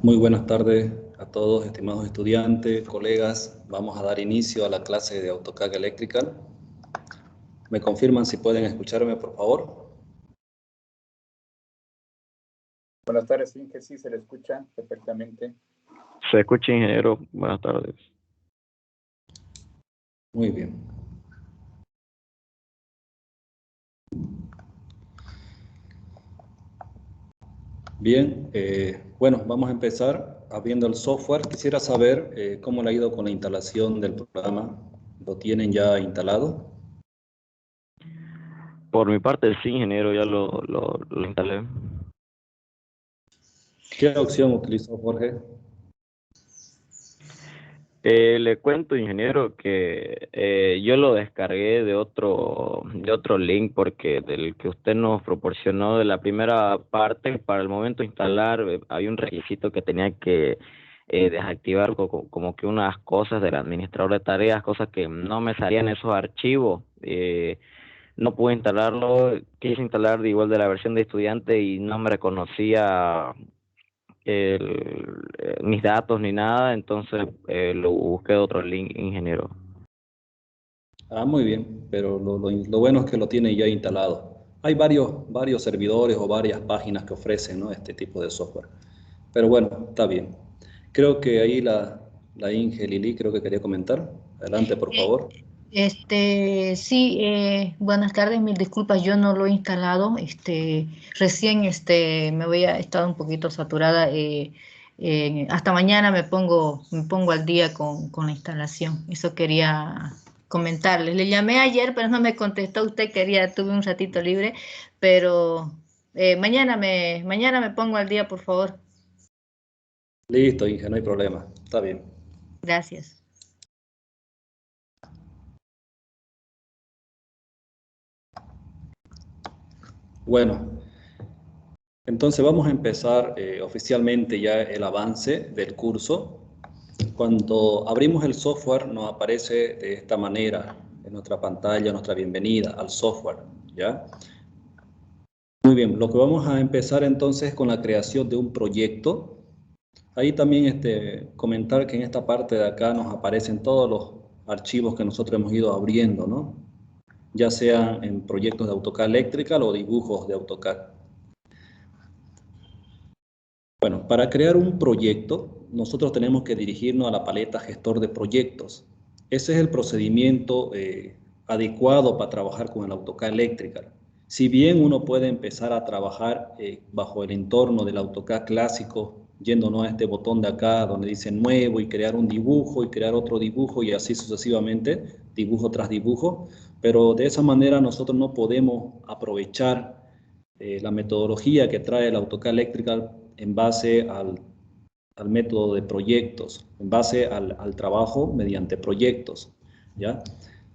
Muy buenas tardes a todos, estimados estudiantes, colegas. Vamos a dar inicio a la clase de AutoCAD Electrical. ¿Me confirman si pueden escucharme, por favor? Buenas tardes, Inge, sí se le escucha perfectamente. Se escucha, ingeniero. Buenas tardes. Muy bien. Bien, bueno, vamos a empezar abriendo el software. Quisiera saber cómo le ha ido con la instalación del programa. ¿Lo tienen ya instalado? Por mi parte, sí, ingeniero, ya lo instalé. ¿Qué opción utilizó Jorge? Le cuento, ingeniero, que yo lo descargué de otro link, porque del que usted nos proporcionó de la primera parte, para el momento de instalar, había un requisito que tenía que desactivar como que unas cosas del administrador de tareas, cosas que no me salían esos archivos. No pude instalarlo, quise instalar de igual de la versión de estudiante y no me reconocía mis datos ni nada, entonces lo busqué de otro link, ingeniero. Ah, muy bien, pero lo bueno es que lo tiene ya instalado. Hay varios servidores o varias páginas que ofrecen, ¿no?, este tipo de software. Pero bueno, está bien. Creo que ahí la Inge Lili creo que quería comentar. Adelante, por favor. Sí, buenas tardes, mil disculpas, yo no lo he instalado, recién, he estado un poquito saturada, hasta mañana me pongo al día con la instalación, eso quería comentarles. Le llamé ayer, pero no me contestó usted, tuve un ratito libre, pero mañana me pongo al día, por favor. Listo, Inge, no hay problema. Está bien. Gracias. Bueno, entonces vamos a empezar oficialmente ya el avance del curso. Cuando abrimos el software nos aparece de esta manera en nuestra pantalla, nuestra bienvenida al software, ¿ya? Muy bien, lo que vamos a empezar entonces es con la creación de un proyecto. Ahí también comentar que en esta parte de acá nos aparecen todos los archivos que nosotros hemos ido abriendo, ¿no? Ya sean en proyectos de AutoCAD Electrical o dibujos de AutoCAD. Bueno, para crear un proyecto, nosotros tenemos que dirigirnos a la paleta gestor de proyectos. Ese es el procedimiento adecuado para trabajar con el AutoCAD Electrical. Si bien uno puede empezar a trabajar bajo el entorno del AutoCAD clásico, yéndonos a este botón de acá donde dice nuevo y crear un dibujo y crear otro dibujo y así sucesivamente, dibujo tras dibujo, pero de esa manera nosotros no podemos aprovechar la metodología que trae el AutoCAD Electrical en base al método de proyectos, en base al trabajo mediante proyectos, ¿ya?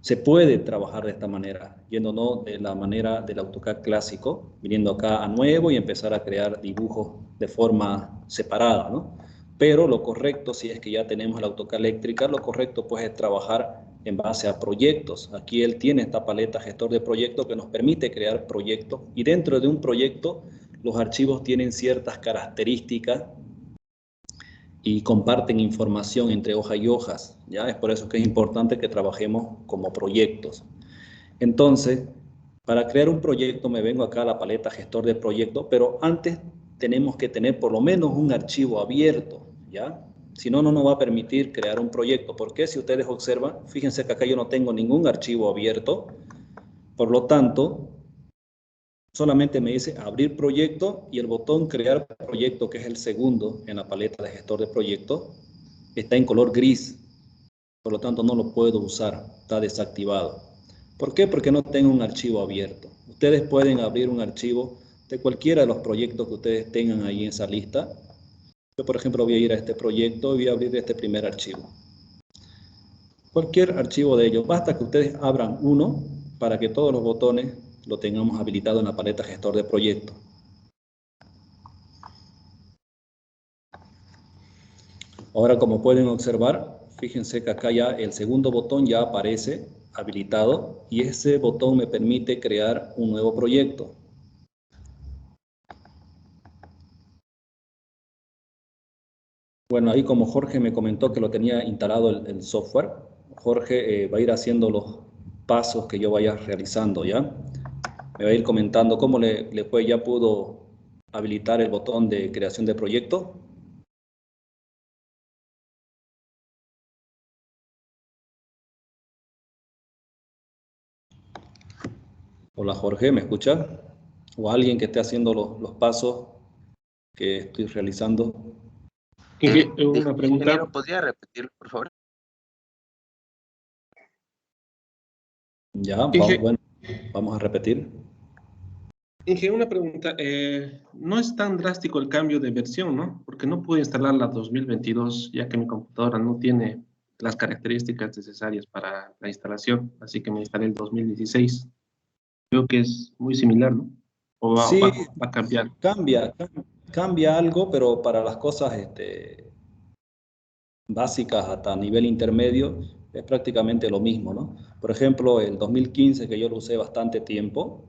Se puede trabajar de esta manera, yéndonos de la manera del AutoCAD clásico, viniendo acá a nuevo y empezar a crear dibujos de forma separada, ¿no? Pero lo correcto, si es que ya tenemos el AutoCAD Electrical, lo correcto pues es trabajar en base a proyectos. Aquí él tiene esta paleta gestor de proyectos que nos permite crear proyectos y dentro de un proyecto los archivos tienen ciertas características y comparten información entre hojas y hojas, ¿ya? Es por eso que es importante que trabajemos como proyectos. Entonces, para crear un proyecto me vengo acá a la paleta gestor de proyectos, pero antes tenemos que tener por lo menos un archivo abierto, ¿ya? Si no, no nos va a permitir crear un proyecto. Porque si ustedes observan, fíjense que acá yo no tengo ningún archivo abierto, por lo tanto, solamente me dice abrir proyecto y el botón crear proyecto, que es el segundo en la paleta de gestor de proyectos, está en color gris. Por lo tanto, no lo puedo usar, está desactivado. ¿Por qué? Porque no tengo un archivo abierto. Ustedes pueden abrir un archivo de cualquiera de los proyectos que ustedes tengan ahí en esa lista. Yo, por ejemplo, voy a ir a este proyecto y voy a abrir este primer archivo. Cualquier archivo de ellos, basta que ustedes abran uno para que todos los botones lo tengamos habilitado en la paleta gestor de proyectos. Ahora, como pueden observar, fíjense que acá ya el segundo botón ya aparece habilitado y ese botón me permite crear un nuevo proyecto. Bueno, ahí como Jorge me comentó que lo tenía instalado el software, Jorge va a ir haciendo los pasos que yo vaya realizando, ¿ya? Me va a ir comentando cómo le fue, ya pudo habilitar el botón de creación de proyecto. Hola Jorge, ¿me escucha? O alguien que esté haciendo los pasos que estoy realizando. Una pregunta. Ingeniero, ¿podría repetirlo, por favor? Ya, bueno, vamos a repetir. Inge, una pregunta. No es tan drástico el cambio de versión, ¿no? Porque no pude instalar la 2022, ya que mi computadora no tiene las características necesarias para la instalación, así que me instalé el 2016. Creo que es muy similar, ¿no? ¿O Sí, va a cambiar? cambia algo, pero para las cosas básicas hasta nivel intermedio es prácticamente lo mismo, ¿no? Por ejemplo, el 2015, que yo lo usé bastante tiempo,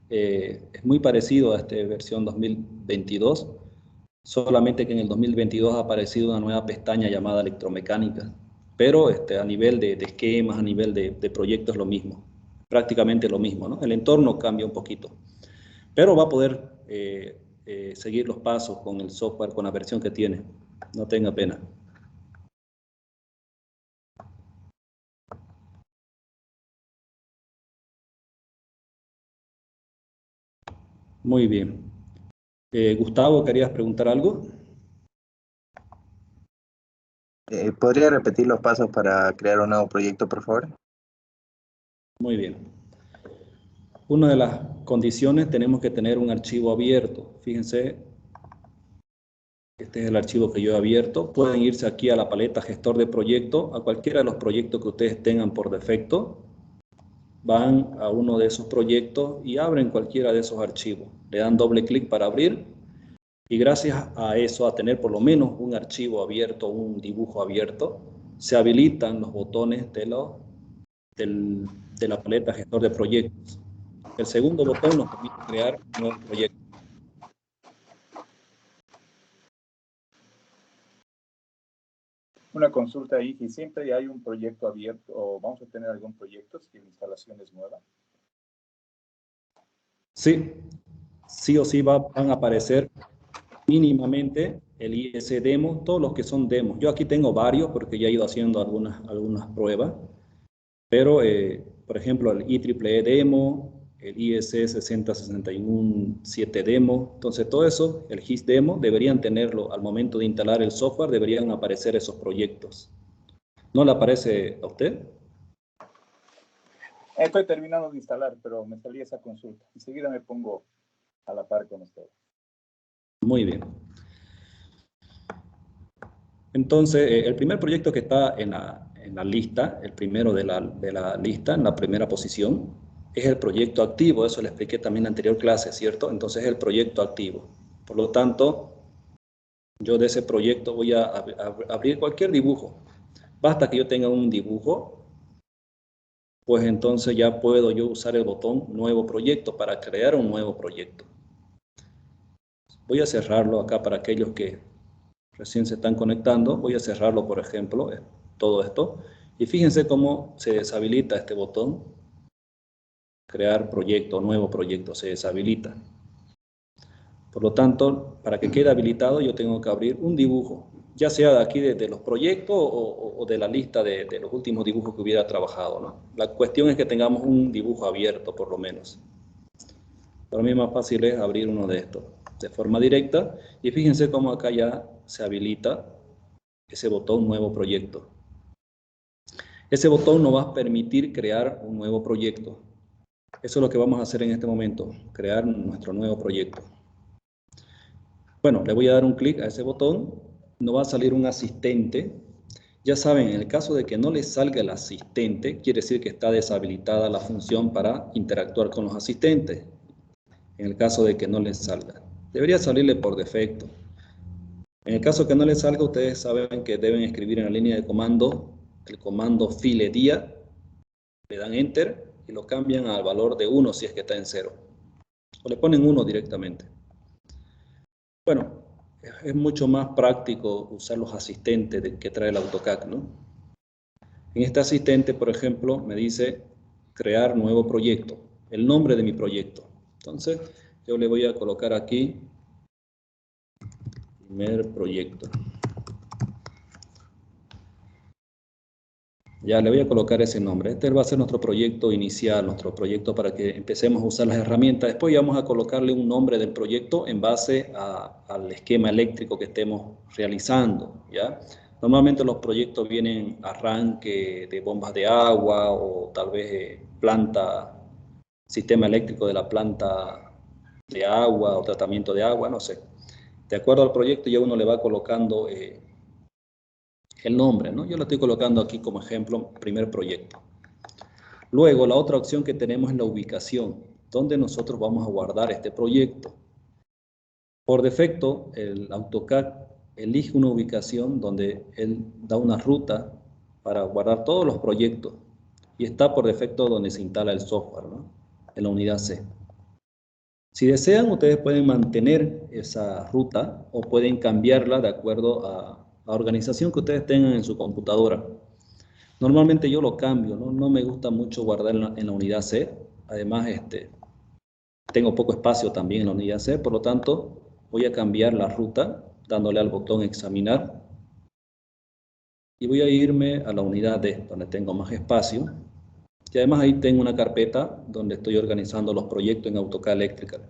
es muy parecido a esta versión 2022, solamente que en el 2022 ha aparecido una nueva pestaña llamada electromecánica, pero a nivel de esquemas, a nivel de proyectos, lo mismo, prácticamente lo mismo, ¿no? El entorno cambia un poquito, pero va a poder seguir los pasos con el software, con la versión que tiene, no tenga pena. Muy bien. Gustavo, ¿querías preguntar algo? ¿Podría repetir los pasos para crear un nuevo proyecto, por favor? Muy bien. Una de las condiciones, tenemos que tener un archivo abierto. Fíjense, este es el archivo que yo he abierto. Pueden irse aquí a la paleta gestor de proyecto, a cualquiera de los proyectos que ustedes tengan por defecto. Van a uno de esos proyectos y abren cualquiera de esos archivos. Le dan doble clic para abrir y gracias a eso, a tener por lo menos un archivo abierto, un dibujo abierto, se habilitan los botones de la paleta gestor de proyectos. El segundo botón nos permite crear un nuevo proyecto. Una consulta ahí, que siempre hay un proyecto abierto, o vamos a tener algún proyecto si la instalación es nueva. Sí, sí o sí van a aparecer mínimamente el IS demo, todos los que son demos. Yo aquí tengo varios porque ya he ido haciendo algunas pruebas, pero por ejemplo el IEEE demo, el IS 60617 demo, entonces todo eso, el GIS demo, deberían tenerlo al momento de instalar el software, deberían aparecer esos proyectos. ¿No le aparece a usted? Estoy terminando de instalar, pero me salí esa consulta. Enseguida me pongo a la par con usted. Muy bien. Entonces, el primer proyecto que está en la lista, el primero de la lista, en la primera posición, es el proyecto activo. Eso le expliqué también en la anterior clase, ¿cierto? Entonces, es el proyecto activo. Por lo tanto, yo de ese proyecto voy a abrir cualquier dibujo. Basta que yo tenga un dibujo, pues entonces ya puedo yo usar el botón Nuevo Proyecto para crear un nuevo proyecto. Voy a cerrarlo acá para aquellos que recién se están conectando. Voy a cerrarlo, por ejemplo, todo esto. Y fíjense cómo se deshabilita este botón. Crear proyecto, nuevo proyecto, se deshabilita. Por lo tanto, para que quede habilitado, yo tengo que abrir un dibujo, ya sea de aquí de los proyectos o de la lista de los últimos dibujos que hubiera trabajado, ¿no? La cuestión es que tengamos un dibujo abierto, por lo menos. Para mí más fácil es abrir uno de estos de forma directa. Y fíjense cómo acá ya se habilita ese botón Nuevo Proyecto. Ese botón nos va a permitir crear un nuevo proyecto. Eso es lo que vamos a hacer en este momento, crear nuestro nuevo proyecto. Bueno, le voy a dar un clic a ese botón, nos va a salir un asistente. Ya saben, en el caso de que no les salga el asistente, quiere decir que está deshabilitada la función para interactuar con los asistentes. En el caso de que no les salga, debería salirle por defecto. En el caso que no les salga, ustedes saben que deben escribir en la línea de comando el comando filedia, le dan enter y lo cambian al valor de 1 si es que está en 0. O le ponen 1 directamente. Bueno, es mucho más práctico usar los asistentes que trae el AutoCAD, ¿no? En este asistente, por ejemplo, me dice crear nuevo proyecto, el nombre de mi proyecto. Entonces, yo le voy a colocar aquí primer proyecto. Ya le voy a colocar ese nombre. Este va a ser nuestro proyecto inicial, nuestro proyecto para que empecemos a usar las herramientas. Después vamos a colocarle un nombre del proyecto en base al esquema eléctrico que estemos realizando, ¿ya? Normalmente los proyectos vienen arranque de bombas de agua o tal vez sistema eléctrico de la planta de agua o tratamiento de agua, no sé. De acuerdo al proyecto ya uno le va colocando el nombre, ¿no? Yo lo estoy colocando aquí como ejemplo, primer proyecto. Luego, la otra opción que tenemos es la ubicación, donde nosotros vamos a guardar este proyecto. Por defecto, el AutoCAD elige una ubicación donde él da una ruta para guardar todos los proyectos y está por defecto donde se instala el software, ¿no? En la unidad C. Si desean, ustedes pueden mantener esa ruta o pueden cambiarla de acuerdo a la organización que ustedes tengan en su computadora. Normalmente yo lo cambio, no me gusta mucho guardar en la unidad C. Además, tengo poco espacio también en la unidad C, por lo tanto, voy a cambiar la ruta dándole al botón examinar y voy a irme a la unidad D, donde tengo más espacio. Y además ahí tengo una carpeta donde estoy organizando los proyectos en AutoCAD Electrical.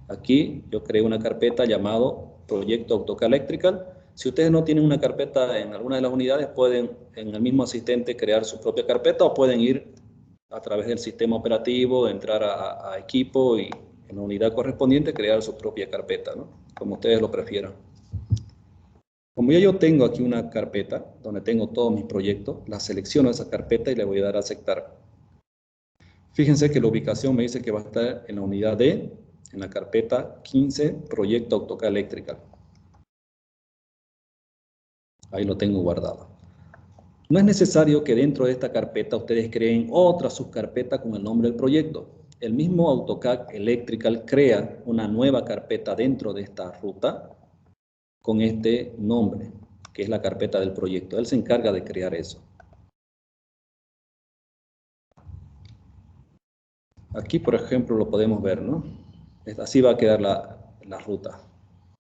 Aquí yo creé una carpeta llamado Proyecto AutoCAD Electrical. Si ustedes no tienen una carpeta en alguna de las unidades, pueden en el mismo asistente crear su propia carpeta o pueden ir a través del sistema operativo, entrar a equipo y en la unidad correspondiente crear su propia carpeta, ¿no? Como ustedes lo prefieran. Como ya yo tengo aquí una carpeta donde tengo todos mis proyectos, la selecciono esa carpeta y le voy a dar a aceptar. Fíjense que la ubicación me dice que va a estar en la unidad D, en la carpeta 15, Proyecto AutoCAD Electrical. Ahí lo tengo guardado. No es necesario que dentro de esta carpeta ustedes creen otra subcarpeta con el nombre del proyecto. El mismo AutoCAD Electrical crea una nueva carpeta dentro de esta ruta con este nombre, que es la carpeta del proyecto. Él se encarga de crear eso. Aquí, por ejemplo, lo podemos ver, ¿no? Así va a quedar la ruta.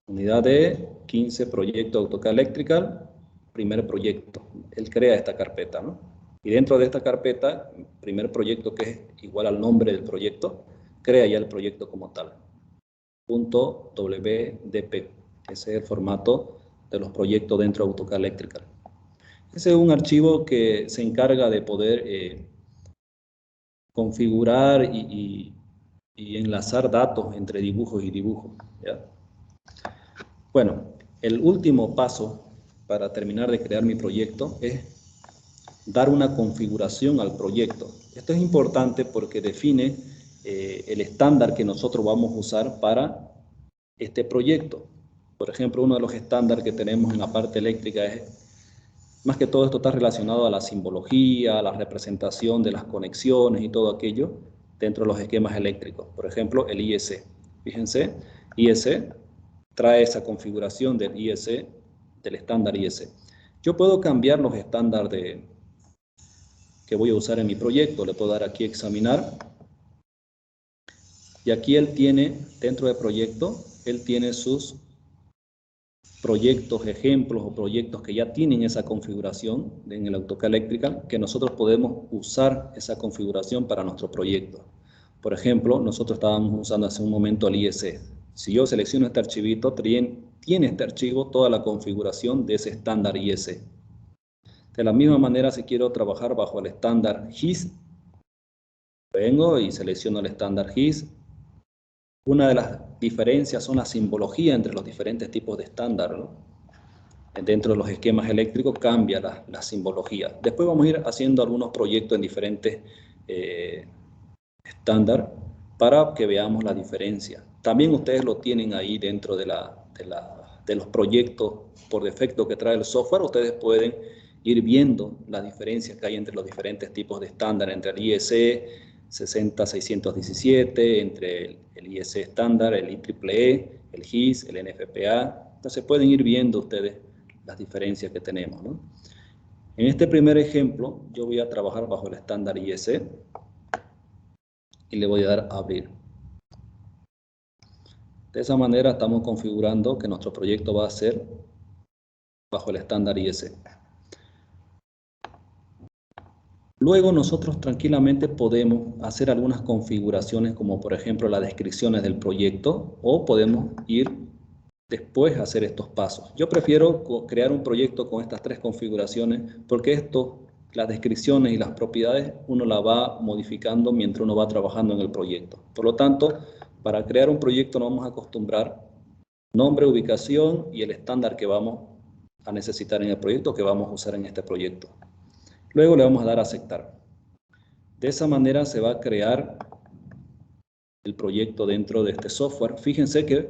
Unidad D, 15, Proyecto AutoCAD Electrical, primer proyecto. Él crea esta carpeta, ¿no? Y dentro de esta carpeta, primer proyecto que es igual al nombre del proyecto, crea ya el proyecto como tal. .wdp. Ese es el formato de los proyectos dentro de AutoCAD Electrical. Ese es un archivo que se encarga de poder configurar y enlazar datos entre dibujos y dibujos, ¿ya? Bueno, el último paso para terminar de crear mi proyecto es dar una configuración al proyecto. Esto es importante porque define el estándar que nosotros vamos a usar para este proyecto. Por ejemplo, uno de los estándares que tenemos en la parte eléctrica es, más que todo esto está relacionado a la simbología, a la representación de las conexiones y todo aquello dentro de los esquemas eléctricos. Por ejemplo, el IEC. Fíjense, IEC trae esa configuración del IEC, del estándar IEC. Yo puedo cambiar los estándares que voy a usar en mi proyecto. Le puedo dar aquí examinar. Y aquí él tiene, dentro del proyecto, él tiene sus proyectos, ejemplos o proyectos que ya tienen esa configuración en el AutoCAD Electrical, que nosotros podemos usar esa configuración para nuestro proyecto. Por ejemplo, nosotros estábamos usando hace un momento el IEC. Si yo selecciono este archivito, tiene este archivo toda la configuración de ese estándar IEC. De la misma manera, si quiero trabajar bajo el estándar GIS, vengo y selecciono el estándar GIS. Una de las diferencias son la simbología entre los diferentes tipos de estándar, ¿no? Dentro de los esquemas eléctricos cambia la simbología. Después vamos a ir haciendo algunos proyectos en diferentes estándar para que veamos la diferencia. También ustedes lo tienen ahí dentro de los proyectos por defecto que trae el software. Ustedes pueden ir viendo las diferencias que hay entre los diferentes tipos de estándar, entre el IEC 60617, entre el IEC estándar, el IEEE, el GIS, el NFPA, Entonces pueden ir viendo ustedes las diferencias que tenemos, ¿no? En este primer ejemplo, yo voy a trabajar bajo el estándar IEC y le voy a dar a abrir. De esa manera estamos configurando que nuestro proyecto va a ser bajo el estándar IEC. Luego nosotros tranquilamente podemos hacer algunas configuraciones como por ejemplo las descripciones del proyecto o podemos ir después a hacer estos pasos. Yo prefiero crear un proyecto con estas tres configuraciones porque esto, las descripciones y las propiedades, uno la va modificando mientras uno va trabajando en el proyecto. Por lo tanto, para crear un proyecto nos vamos a acostumbrar nombre, ubicación y el estándar que vamos a necesitar en el proyecto, que vamos a usar en este proyecto. Luego le vamos a dar a aceptar. De esa manera se va a crear el proyecto dentro de este software. Fíjense que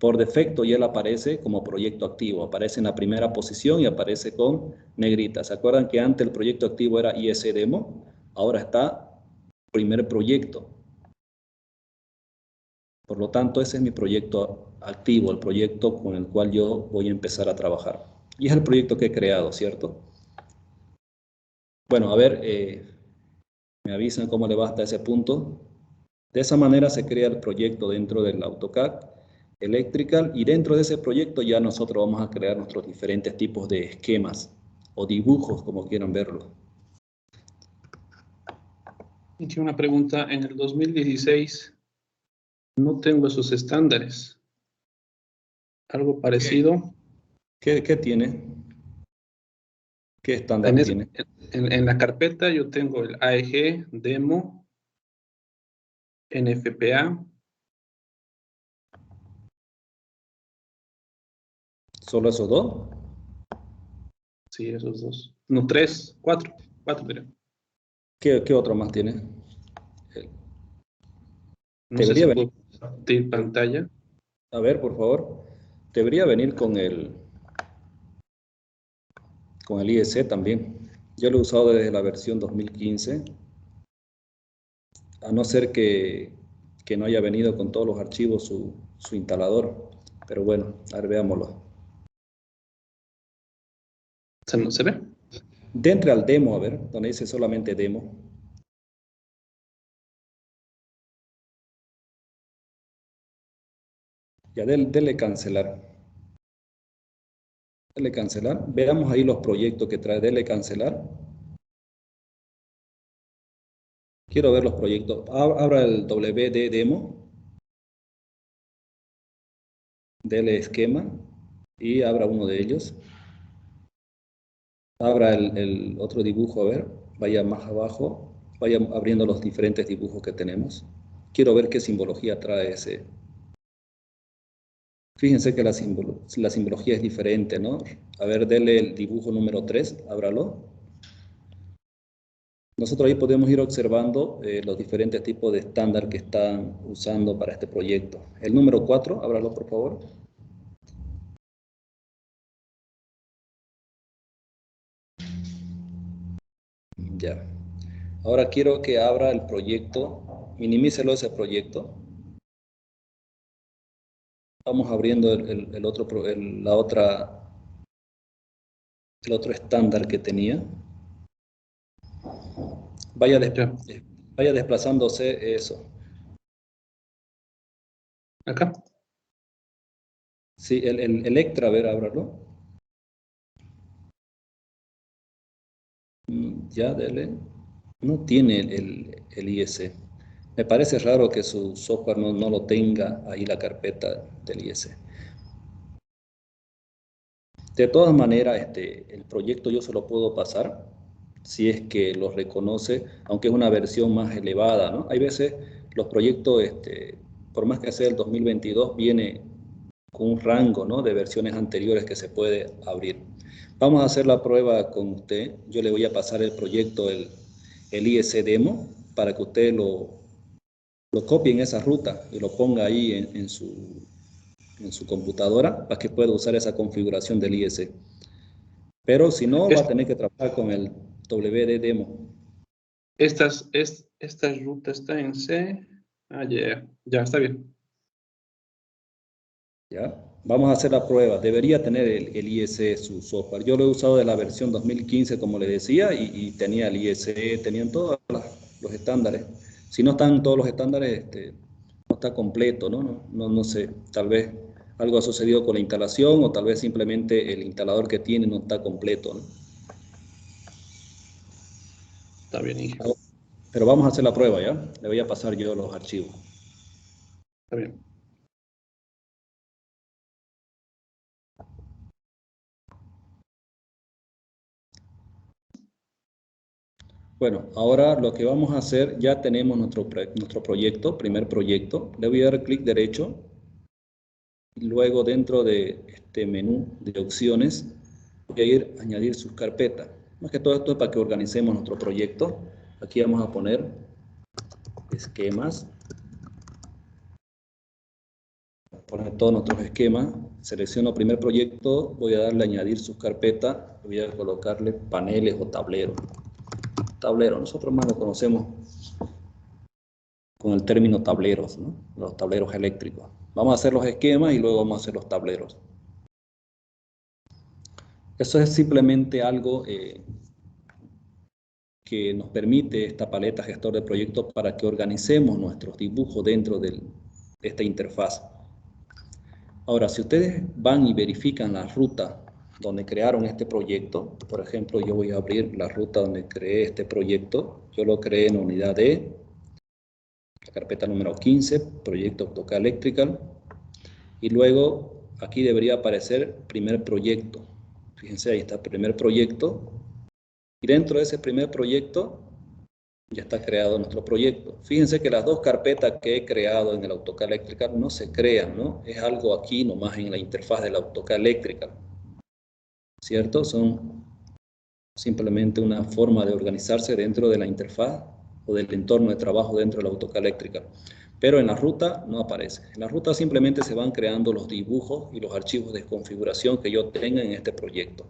por defecto ya él aparece como proyecto activo. Aparece en la primera posición y aparece con negrita. ¿Se acuerdan que antes el proyecto activo era IEC Demo? Ahora está primer proyecto. Por lo tanto, ese es mi proyecto activo, el proyecto con el cual yo voy a empezar a trabajar. Y es el proyecto que he creado, ¿cierto? Bueno, a ver, me avisan cómo le va hasta ese punto. De esa manera se crea el proyecto dentro del AutoCAD Electrical y dentro de ese proyecto ya nosotros vamos a crear nuestros diferentes tipos de esquemas o dibujos, como quieran verlo. Y una pregunta, en el 2016 no tengo esos estándares. ¿Algo parecido? ¿Qué tiene? ¿Qué estándar tiene? En la carpeta yo tengo el AEG, Demo, NFPA. ¿Solo esos dos? Sí, esos dos. No, tres, cuatro. Cuatro, creo. ¿Qué otro más tiene? No sé Debería si venir. puedo compartir pantalla. A ver, por favor. Debería venir con el IEC también. Yo lo he usado desde la versión 2015. A no ser que no haya venido con todos los archivos su instalador. Pero bueno, a ver, veámoslo. ¿Se ve? Dentro al demo, a ver, donde dice solamente demo. Ya, denle cancelar. Denle cancelar. Veamos ahí los proyectos que trae. Denle cancelar. Quiero ver los proyectos. Abra el WD demo. Dele esquema. Y abra uno de ellos. Abra el otro dibujo, a ver. Vaya más abajo. Vaya abriendo los diferentes dibujos que tenemos. Quiero ver qué simbología trae ese. Fíjense que la simbología es diferente, ¿no? A ver, dele el dibujo número 3, ábralo. Nosotros ahí podemos ir observando los diferentes tipos de estándar que están usando para este proyecto. El número 4, ábralo por favor. Ya. Ahora quiero que abra el proyecto, minimícelo ese proyecto. Vamos abriendo el otro estándar que tenía. Vaya desplazándose eso. Acá. Sí, el Electra, a ver, ábralo. Ya, dele. No tiene el IS. Me parece raro que su software no lo tenga ahí la carpeta del IS. De todas maneras, el proyecto yo se lo puedo pasar si es que lo reconoce, aunque es una versión más elevada, ¿no? Hay veces los proyectos, por más que sea el 2022, viene con un rango, ¿no?, de versiones anteriores que se puede abrir. Vamos a hacer la prueba con usted. Yo le voy a pasar el proyecto, el IS Demo, para que usted lo copie en esa ruta y lo ponga ahí en su computadora para que pueda usar esa configuración del IS. Pero si no, va a tener que trabajar con el WD Demo. Esta ruta está en C. Ah, ya está bien. ¿Ya? Vamos a hacer la prueba. Debería tener el ISE su software. Yo lo he usado de la versión 2015, como le decía, y tenía el ISE, tenían todos los estándares. Si no están todos los estándares, no está completo, ¿no? No sé, tal vez algo ha sucedido con la instalación o tal vez simplemente el instalador que tiene no está completo, ¿no? Está bien, Inge. Pero vamos a hacer la prueba, ¿ya? Le voy a pasar yo los archivos. Está bien. Bueno, ahora lo que vamos a hacer, ya tenemos nuestro proyecto, primer proyecto. Le voy a dar clic derecho y luego dentro de este menú de opciones voy a ir a añadir sus carpetas. Más que todo esto es para que organicemos nuestro proyecto. Aquí vamos a poner esquemas. Poner todos nuestros esquemas. Selecciono primer proyecto, voy a darle a añadir sus carpetas. Voy a colocarle paneles o tableros. Tablero, nosotros más lo conocemos con el término tableros, ¿no? Los tableros eléctricos. Vamos a hacer los esquemas y luego vamos a hacer los tableros. Eso es simplemente algo que nos permite esta paleta gestor de proyectos para que organicemos nuestros dibujos dentro de esta interfaz. Ahora, si ustedes van y verifican la ruta donde crearon este proyecto, por ejemplo, yo voy a abrir la ruta donde creé este proyecto. Yo lo creé en unidad D, la carpeta número 15, proyecto AutoCAD Electrical, y luego aquí debería aparecer primer proyecto. Fíjense, ahí está primer proyecto, y dentro de ese primer proyecto ya está creado nuestro proyecto. Fíjense que las dos carpetas que he creado en el AutoCAD Electrical no se crean, ¿no? Es algo aquí nomás en la interfaz del AutoCAD Electrical, ¿cierto? Son simplemente una forma de organizarse dentro de la interfaz o del entorno de trabajo dentro del AutoCAD Electrical. Pero en la ruta no aparece. En la ruta simplemente se van creando los dibujos y los archivos de configuración que yo tenga en este proyecto.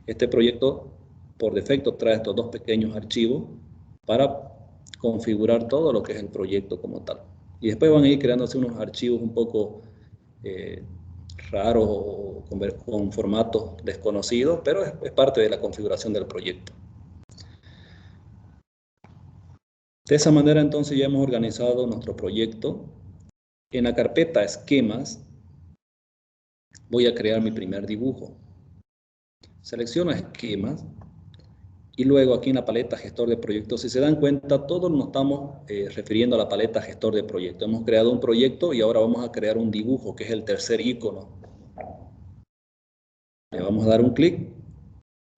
Este proyecto por defecto trae estos dos pequeños archivos para configurar todo lo que es el proyecto como tal. Y después van a ir creándose unos archivos un poco raros o con formatos desconocidos, pero es parte de la configuración del proyecto. De esa manera entonces ya hemos organizado nuestro proyecto. En la carpeta esquemas voy a crear mi primer dibujo. Selecciono esquemas y luego aquí en la paleta gestor de proyectos, si se dan cuenta, todos nos estamos refiriendo a la paleta gestor de proyectos. Hemos creado un proyecto y ahora vamos a crear un dibujo, que es el tercer icono. Le vamos a dar un clic,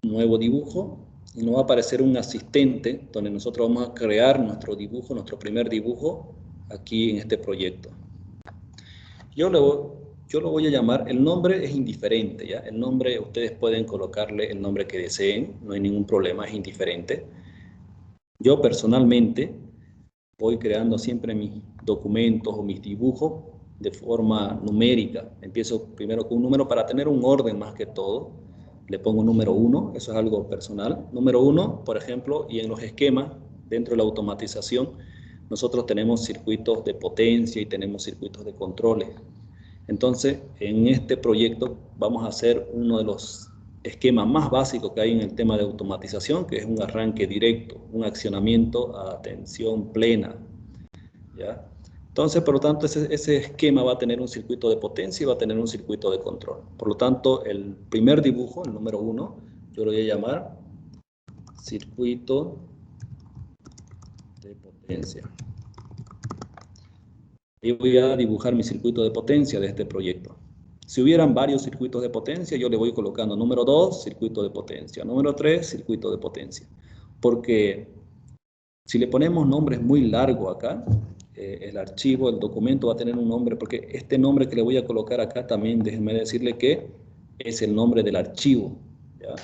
nuevo dibujo, y nos va a aparecer un asistente donde nosotros vamos a crear nuestro dibujo, nuestro primer dibujo, aquí en este proyecto. Yo lo voy a llamar, el nombre es indiferente, ¿ya? El nombre, ustedes pueden colocarle el nombre que deseen, no hay ningún problema, es indiferente. Yo personalmente voy creando siempre mis documentos o mis dibujos de forma numérica. Empiezo primero con un número para tener un orden más que todo. Le pongo número 1, eso es algo personal. Número 1, por ejemplo, y en los esquemas, dentro de la automatización, nosotros tenemos circuitos de potencia y tenemos circuitos de controles. Entonces, en este proyecto vamos a hacer uno de los esquemas más básicos que hay en el tema de automatización, que es un arranque directo, un accionamiento a tensión plena, ¿ya? Entonces, por lo tanto, ese esquema va a tener un circuito de potencia y va a tener un circuito de control. Por lo tanto, el primer dibujo, el número 1, yo lo voy a llamar circuito de potencia. Y voy a dibujar mi circuito de potencia de este proyecto. Si hubieran varios circuitos de potencia, yo le voy colocando número 2, circuito de potencia, número 3, circuito de potencia. Porque si le ponemos nombres muy largos acá, el archivo, el documento va a tener un nombre, porque este nombre que le voy a colocar acá también, déjenme decirle que es el nombre del archivo, ¿ya?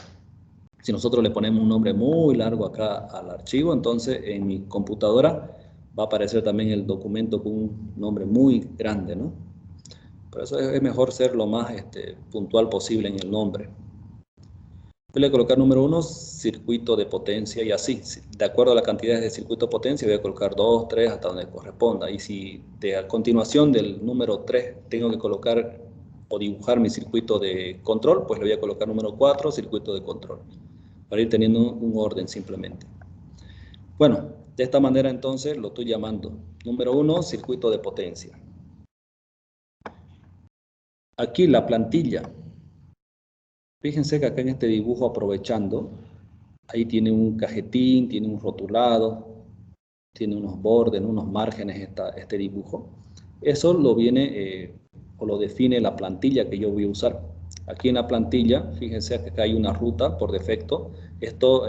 Si nosotros le ponemos un nombre muy largo acá al archivo, entonces en mi computadora va a aparecer también el documento con un nombre muy grande, ¿no? Por eso es mejor ser lo más puntual posible en el nombre. Voy a colocar número 1, circuito de potencia, y así, de acuerdo a la cantidad de circuito de potencia, voy a colocar 2, 3, hasta donde corresponda. Y si a continuación del número 3 tengo que colocar o dibujar mi circuito de control, pues le voy a colocar número 4, circuito de control, para ir teniendo un orden simplemente. Bueno, de esta manera entonces lo estoy llamando. Número 1, circuito de potencia. Aquí la plantilla. Fíjense que acá en este dibujo, aprovechando, ahí tiene un cajetín, tiene un rotulado, tiene unos bordes, unos márgenes este dibujo. Eso lo viene o lo define la plantilla que yo voy a usar. Aquí en la plantilla, fíjense que acá hay una ruta por defecto. Esto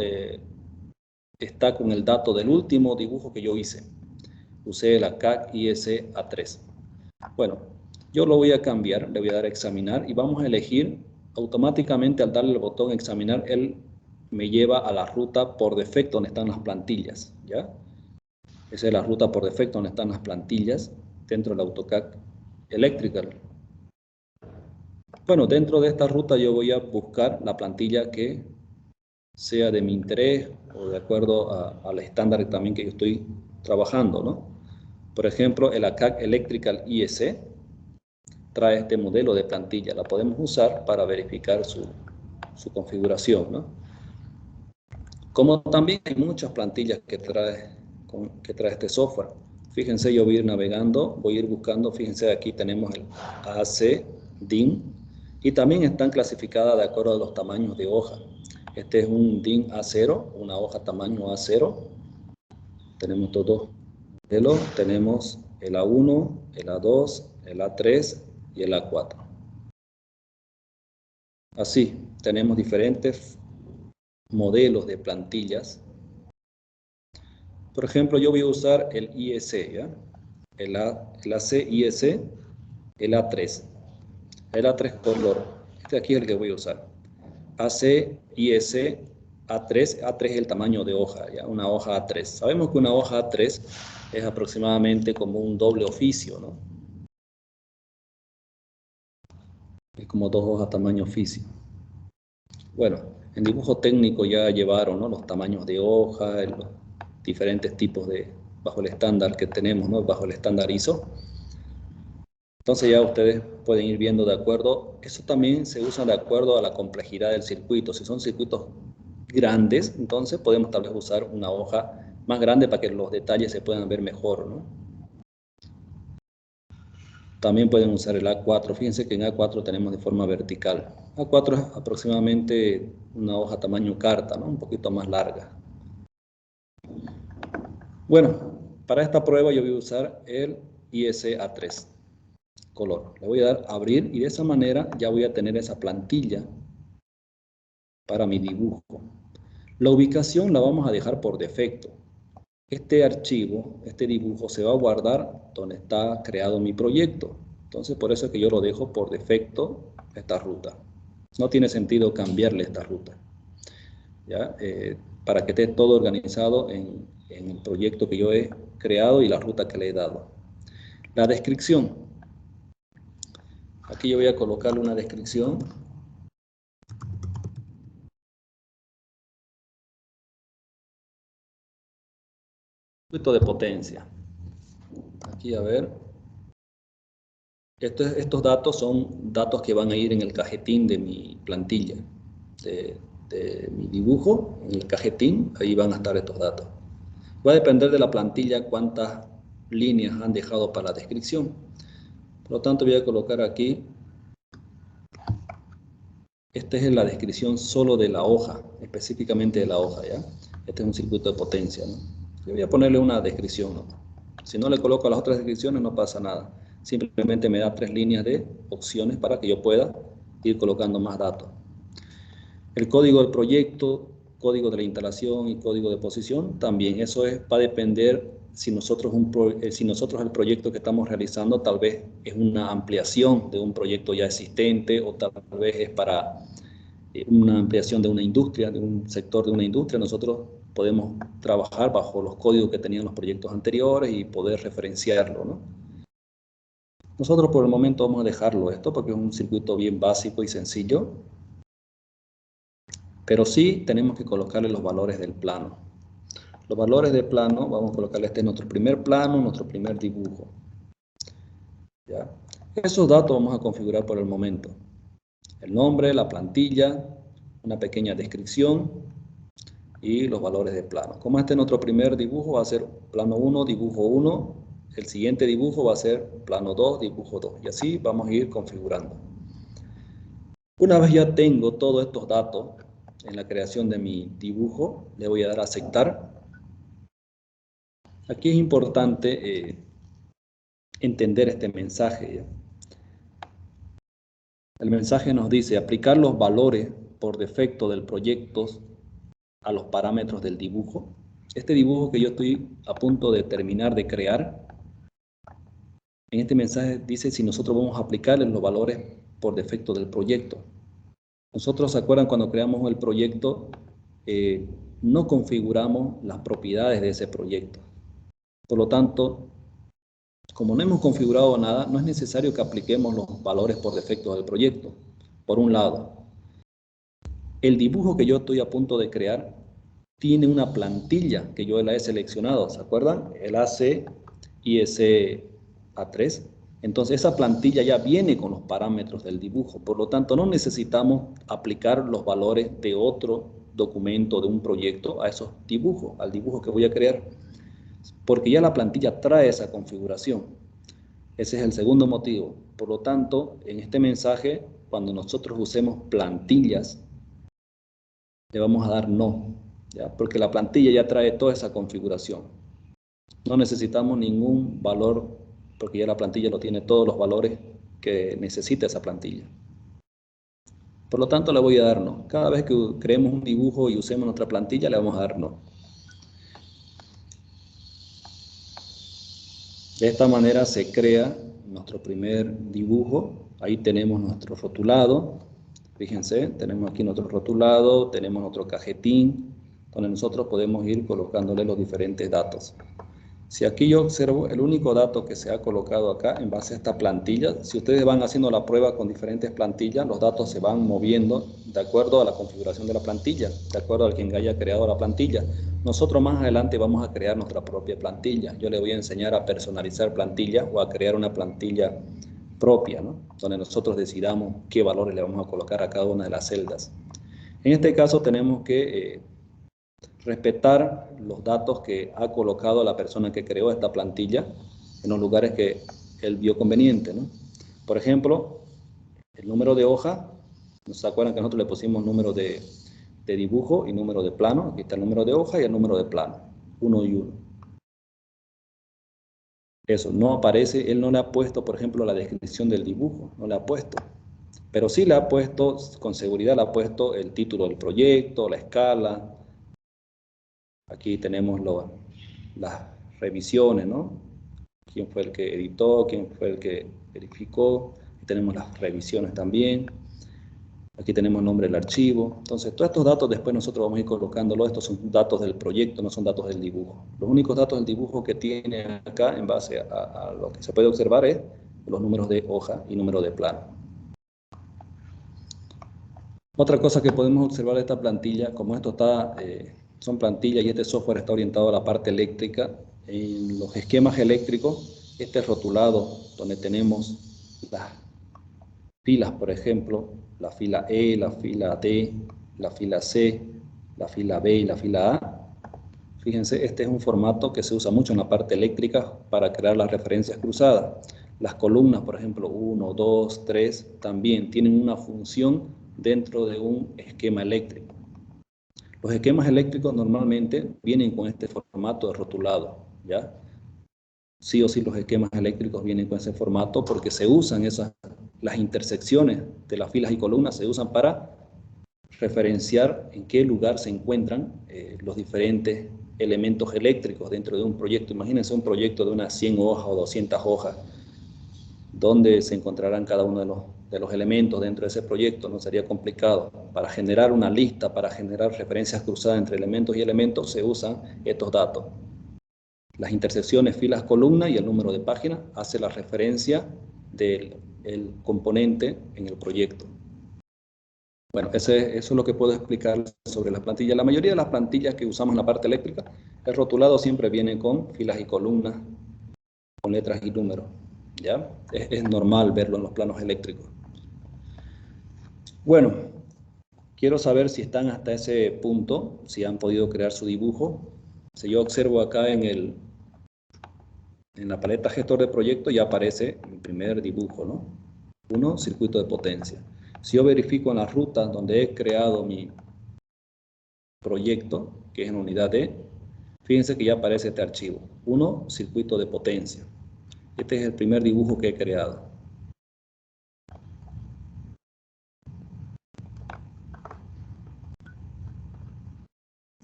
está con el dato del último dibujo que yo hice. Usé la CAC IS-A3. Bueno, yo lo voy a cambiar, le voy a dar a examinar y vamos a elegir automáticamente. Al darle el botón examinar, él me lleva a la ruta por defecto donde están las plantillas, ¿ya? Esa es la ruta por defecto donde están las plantillas dentro del AutoCAD Electrical. Bueno, dentro de esta ruta yo voy a buscar la plantilla que sea de mi interés o de acuerdo al estándar también que yo estoy trabajando, ¿no? Por ejemplo, el AutoCAD Electrical IS trae este modelo de plantilla. La podemos usar para verificar su configuración, ¿no? Como también hay muchas plantillas que trae este software. Fíjense, yo voy a ir navegando, voy a ir buscando. Fíjense, aquí tenemos el AC, DIN, y también están clasificadas de acuerdo a los tamaños de hoja. Este es un DIN A0, una hoja tamaño A0. Tenemos estos dos modelos. Tenemos el A1, el A2, el A3 y el A4. Así, tenemos diferentes modelos de plantillas. Por ejemplo, yo voy a usar el IS, ¿ya? El AC IS, el A3. El A3 color. Este aquí es el que voy a usar. AC IS A3. A3 es el tamaño de hoja, ¿ya? Una hoja A3. Sabemos que una hoja A3 es aproximadamente como un doble oficio, ¿no? Es como 2 hojas tamaño oficio. Bueno, en dibujo técnico ya llevaron, ¿no?, los tamaños de hoja, los diferentes tipos bajo el estándar que tenemos, ¿no?, bajo el estándar ISO. Entonces ya ustedes pueden ir viendo de acuerdo. Eso también se usa de acuerdo a la complejidad del circuito. Si son circuitos grandes, entonces podemos tal vez usar una hoja más grande para que los detalles se puedan ver mejor, ¿no? También pueden usar el A4. Fíjense que en A4 tenemos de forma vertical. A4 es aproximadamente una hoja tamaño carta, ¿no? Un poquito más larga. Bueno, para esta prueba yo voy a usar el IS A3 color. Le voy a dar a abrir y de esa manera ya voy a tener esa plantilla para mi dibujo. La ubicación la vamos a dejar por defecto. Este archivo, este dibujo se va a guardar donde está creado mi proyecto. Entonces por eso es que yo lo dejo por defecto esta ruta. No tiene sentido cambiarle esta ruta, ¿ya? Para que esté todo organizado en el proyecto que yo he creado y la ruta que le he dado. La descripción. Aquí yo voy a colocarle una descripción. Circuito de potencia. Aquí a ver. Estos datos son datos que van a ir en el cajetín de mi plantilla, de mi dibujo, en el cajetín, ahí van a estar estos datos. Va a depender de la plantilla cuántas líneas han dejado para la descripción. Por lo tanto, voy a colocar aquí, esta es la descripción solo de la hoja, específicamente de la hoja, ¿ya? Este es un circuito de potencia, ¿no? Yo voy a ponerle una descripción, ¿no? Si no le coloco las otras descripciones no pasa nada. Simplemente me da 3 líneas de opciones para que yo pueda ir colocando más datos. El código del proyecto, código de la instalación y código de posición, también eso va a depender si nosotros el proyecto que estamos realizando tal vez es una ampliación de un proyecto ya existente o tal vez es para una ampliación de una industria, de un sector de una industria. Nosotros podemos trabajar bajo los códigos que tenían los proyectos anteriores y poder referenciarlo, ¿no? Nosotros por el momento vamos a dejarlo esto porque es un circuito bien básico y sencillo. Pero sí tenemos que colocarle los valores del plano. Los valores del plano, vamos a colocarle este es nuestro primer plano, nuestro primer dibujo. ¿Ya? Esos datos vamos a configurar por el momento. El nombre, la plantilla, una pequeña descripción y los valores de plano. Como este es nuestro primer dibujo, va a ser plano 1, dibujo 1. El siguiente dibujo va a ser plano 2, dibujo 2. Y así vamos a ir configurando. Una vez ya tengo todos estos datos en la creación de mi dibujo, le voy a dar a aceptar. Aquí es importante entender este mensaje, ¿ya? El mensaje nos dice aplicar los valores por defecto del proyecto a los parámetros del dibujo. Este dibujo que yo estoy a punto de terminar de crear, en este mensaje dice si nosotros vamos a aplicarle los valores por defecto del proyecto. Nosotros, ¿se acuerdan cuando creamos el proyecto? No configuramos las propiedades de ese proyecto. Por lo tanto, como no hemos configurado nada, no es necesario que apliquemos los valores por defecto del proyecto. Por un lado, el dibujo que yo estoy a punto de crear tiene una plantilla que yo la he seleccionado, ¿se acuerdan? El AC IS A3. Entonces esa plantilla ya viene con los parámetros del dibujo, por lo tanto no necesitamos aplicar los valores de otro documento, de un proyecto, a esos dibujos, al dibujo que voy a crear, porque ya la plantilla trae esa configuración. Ese es el segundo motivo. Por lo tanto, en este mensaje, cuando nosotros usemos plantillas, le vamos a dar no, ¿ya? Porque la plantilla ya trae toda esa configuración. No necesitamos ningún valor, porque ya la plantilla lo tiene todos los valores que necesita esa plantilla. Por lo tanto, le voy a dar no. Cada vez que creemos un dibujo y usemos nuestra plantilla, le vamos a dar no. De esta manera se crea nuestro primer dibujo. Ahí tenemos nuestro rotulado. Fíjense, tenemos aquí nuestro rotulado, tenemos nuestro cajetín, donde nosotros podemos ir colocándole los diferentes datos. Si aquí yo observo, el único dato que se ha colocado acá en base a esta plantilla, si ustedes van haciendo la prueba con diferentes plantillas, los datos se van moviendo de acuerdo a la configuración de la plantilla, de acuerdo a quien haya creado la plantilla. Nosotros más adelante vamos a crear nuestra propia plantilla. Yo les voy a enseñar a personalizar plantillas o a crear una plantilla propia, ¿no? Donde nosotros decidamos qué valores le vamos a colocar a cada una de las celdas. En este caso tenemos que respetar los datos que ha colocado la persona que creó esta plantilla en los lugares que él vio conveniente, ¿no? Por ejemplo, el número de hoja, ¿se acuerdan que nosotros le pusimos número de dibujo y número de plano? Aquí está el número de hoja y el número de plano, 1 y 1. Eso no aparece, él no le ha puesto, por ejemplo, la descripción del dibujo, no le ha puesto. Pero sí le ha puesto, con seguridad le ha puesto el título del proyecto, la escala. Aquí tenemos las revisiones, ¿no? Quién fue el que editó, quién fue el que verificó. Aquí tenemos las revisiones también. Aquí tenemos el nombre del archivo. Entonces, todos estos datos después nosotros vamos a ir colocándolos. Estos son datos del proyecto, no son datos del dibujo. Los únicos datos del dibujo que tiene acá, en base a lo que se puede observar, es los números de hoja y número de plano. Otra cosa que podemos observar de esta plantilla, como esto está, son plantillas y este software está orientado a la parte eléctrica, en los esquemas eléctricos, este rotulado donde tenemos las filas, por ejemplo, la fila E, la fila D, la fila C, la fila B y la fila A. Fíjense, este es un formato que se usa mucho en la parte eléctrica para crear las referencias cruzadas. Las columnas, por ejemplo, 1, 2, 3, también tienen una función dentro de un esquema eléctrico. Los esquemas eléctricos normalmente vienen con este formato de rotulado, ¿ya? Sí o sí los esquemas eléctricos vienen con ese formato porque se usan las intersecciones de las filas y columnas, se usan para referenciar en qué lugar se encuentran los diferentes elementos eléctricos dentro de un proyecto. Imagínense un proyecto de unas 100 hojas o 200 hojas, donde se encontrarán cada uno de los elementos dentro de ese proyecto. No sería complicado. Para generar una lista, para generar referencias cruzadas entre elementos y elementos, se usan estos datos. Las intersecciones, filas, columnas y el número de página hace la referencia del componente en el proyecto. Bueno, eso es lo que puedo explicar sobre las plantillas. La mayoría de las plantillas que usamos en la parte eléctrica, el rotulado siempre viene con filas y columnas, con letras y números. ¿ya? Es normal verlo en los planos eléctricos. Bueno, quiero saber si están hasta ese punto, si han podido crear su dibujo. Si yo observo acá en la paleta gestor de proyecto, ya aparece mi primer dibujo, ¿no? 1, circuito de potencia. Si yo verifico en la ruta donde he creado mi proyecto, que es en unidad E, fíjense que ya aparece este archivo, 1, circuito de potencia. Este es el primer dibujo que he creado.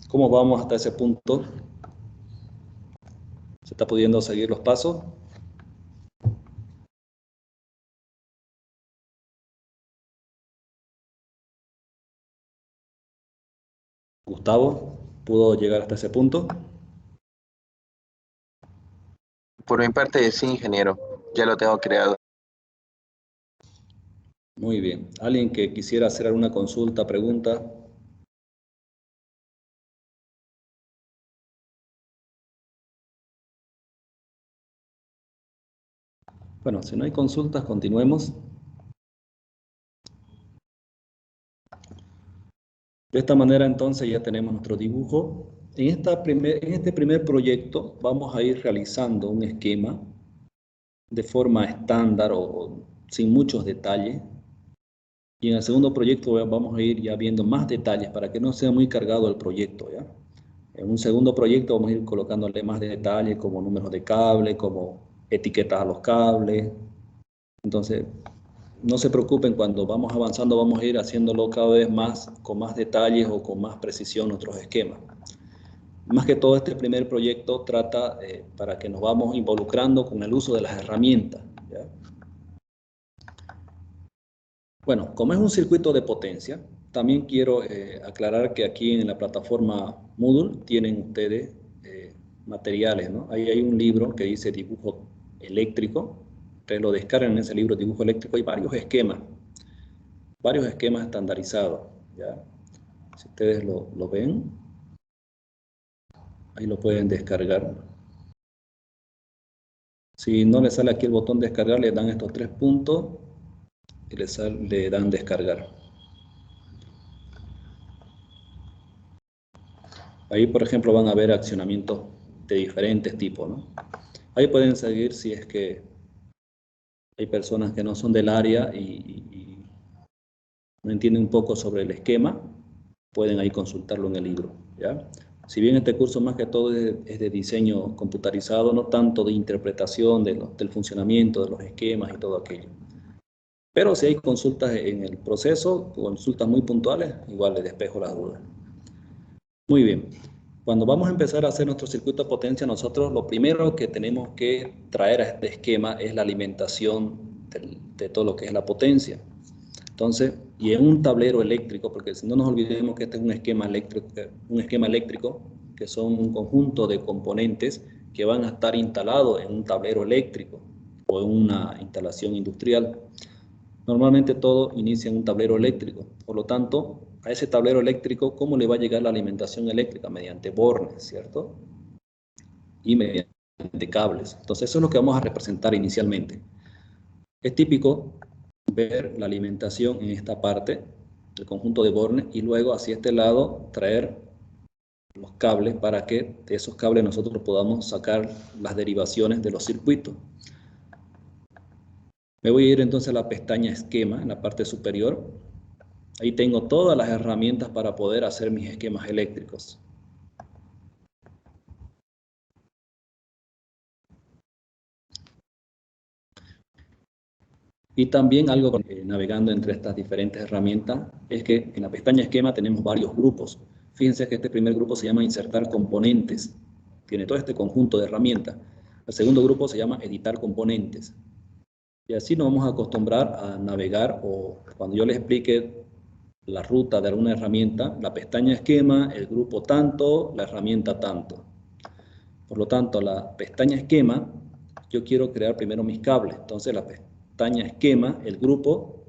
¿Cómo vamos hasta ese punto? ¿Se está pudiendo seguir los pasos? Gustavo, ¿pudo llegar hasta ese punto? Por mi parte, sí, ingeniero. Ya lo tengo creado. Muy bien. ¿Alguien que quisiera hacer alguna consulta, pregunta? Bueno, si no hay consultas, continuemos. De esta manera, entonces, ya tenemos nuestro dibujo. En este primer proyecto vamos a ir realizando un esquema de forma estándar o sin muchos detalles. Y en el segundo proyecto vamos a ir ya viendo más detalles para que no sea muy cargado el proyecto, ¿ya? En un segundo proyecto vamos a ir colocándole más detalles como números de cable, como etiquetas a los cables. Entonces, no se preocupen, cuando vamos avanzando vamos a ir haciéndolo cada vez más, con más detalles o con más precisión nuestros esquemas. Más que todo este primer proyecto trata para que nos vamos involucrando con el uso de las herramientas, ¿ya? Bueno, como es un circuito de potencia, también quiero aclarar que aquí en la plataforma Moodle tienen ustedes materiales, ¿no? Ahí hay un libro que dice dibujo eléctrico. Ustedes lo descargan en ese libro, dibujo eléctrico. Hay varios esquemas estandarizados, ¿ya? Si ustedes lo ven, ahí lo pueden descargar. Si no les sale aquí el botón descargar, le dan estos 3 puntos y le dan descargar. Ahí, por ejemplo, van a ver accionamientos de diferentes tipos, ¿no? Ahí pueden seguir si es que hay personas que no son del área y no entienden un poco sobre el esquema, pueden ahí consultarlo en el libro, ¿ya? Si bien este curso más que todo es de diseño computarizado, no tanto de interpretación del funcionamiento de los esquemas y todo aquello. Pero si hay consultas en el proceso, consultas muy puntuales, igual les despejo las dudas. Muy bien. Cuando vamos a empezar a hacer nuestro circuito de potencia, nosotros lo primero que tenemos que traer a este esquema es la alimentación de todo lo que es la potencia. Entonces, y en un tablero eléctrico, porque si no nos olvidemos que este es un esquema eléctrico que son un conjunto de componentes que van a estar instalados en un tablero eléctrico o en una instalación industrial. Normalmente todo inicia en un tablero eléctrico, por lo tanto, a ese tablero eléctrico, ¿cómo le va a llegar la alimentación eléctrica? Mediante bornes, ¿cierto? Y mediante cables. Entonces, eso es lo que vamos a representar inicialmente. Es típico ver la alimentación en esta parte, el conjunto de bornes, y luego hacia este lado traer los cables para que de esos cables nosotros podamos sacar las derivaciones de los circuitos. Me voy a ir entonces a la pestaña esquema en la parte superior. Ahí tengo todas las herramientas para poder hacer mis esquemas eléctricos. Y también algo navegando entre estas diferentes herramientas es que en la pestaña esquema tenemos varios grupos. Fíjense que este primer grupo se llama insertar componentes. Tiene todo este conjunto de herramientas. El segundo grupo se llama editar componentes. Y así nos vamos a acostumbrar a navegar, o cuando yo les explique la ruta de alguna herramienta, la pestaña esquema, el grupo tanto, la herramienta tanto. Por lo tanto, la pestaña esquema, yo quiero crear primero mis cables. Entonces, la pestaña esquema, el grupo,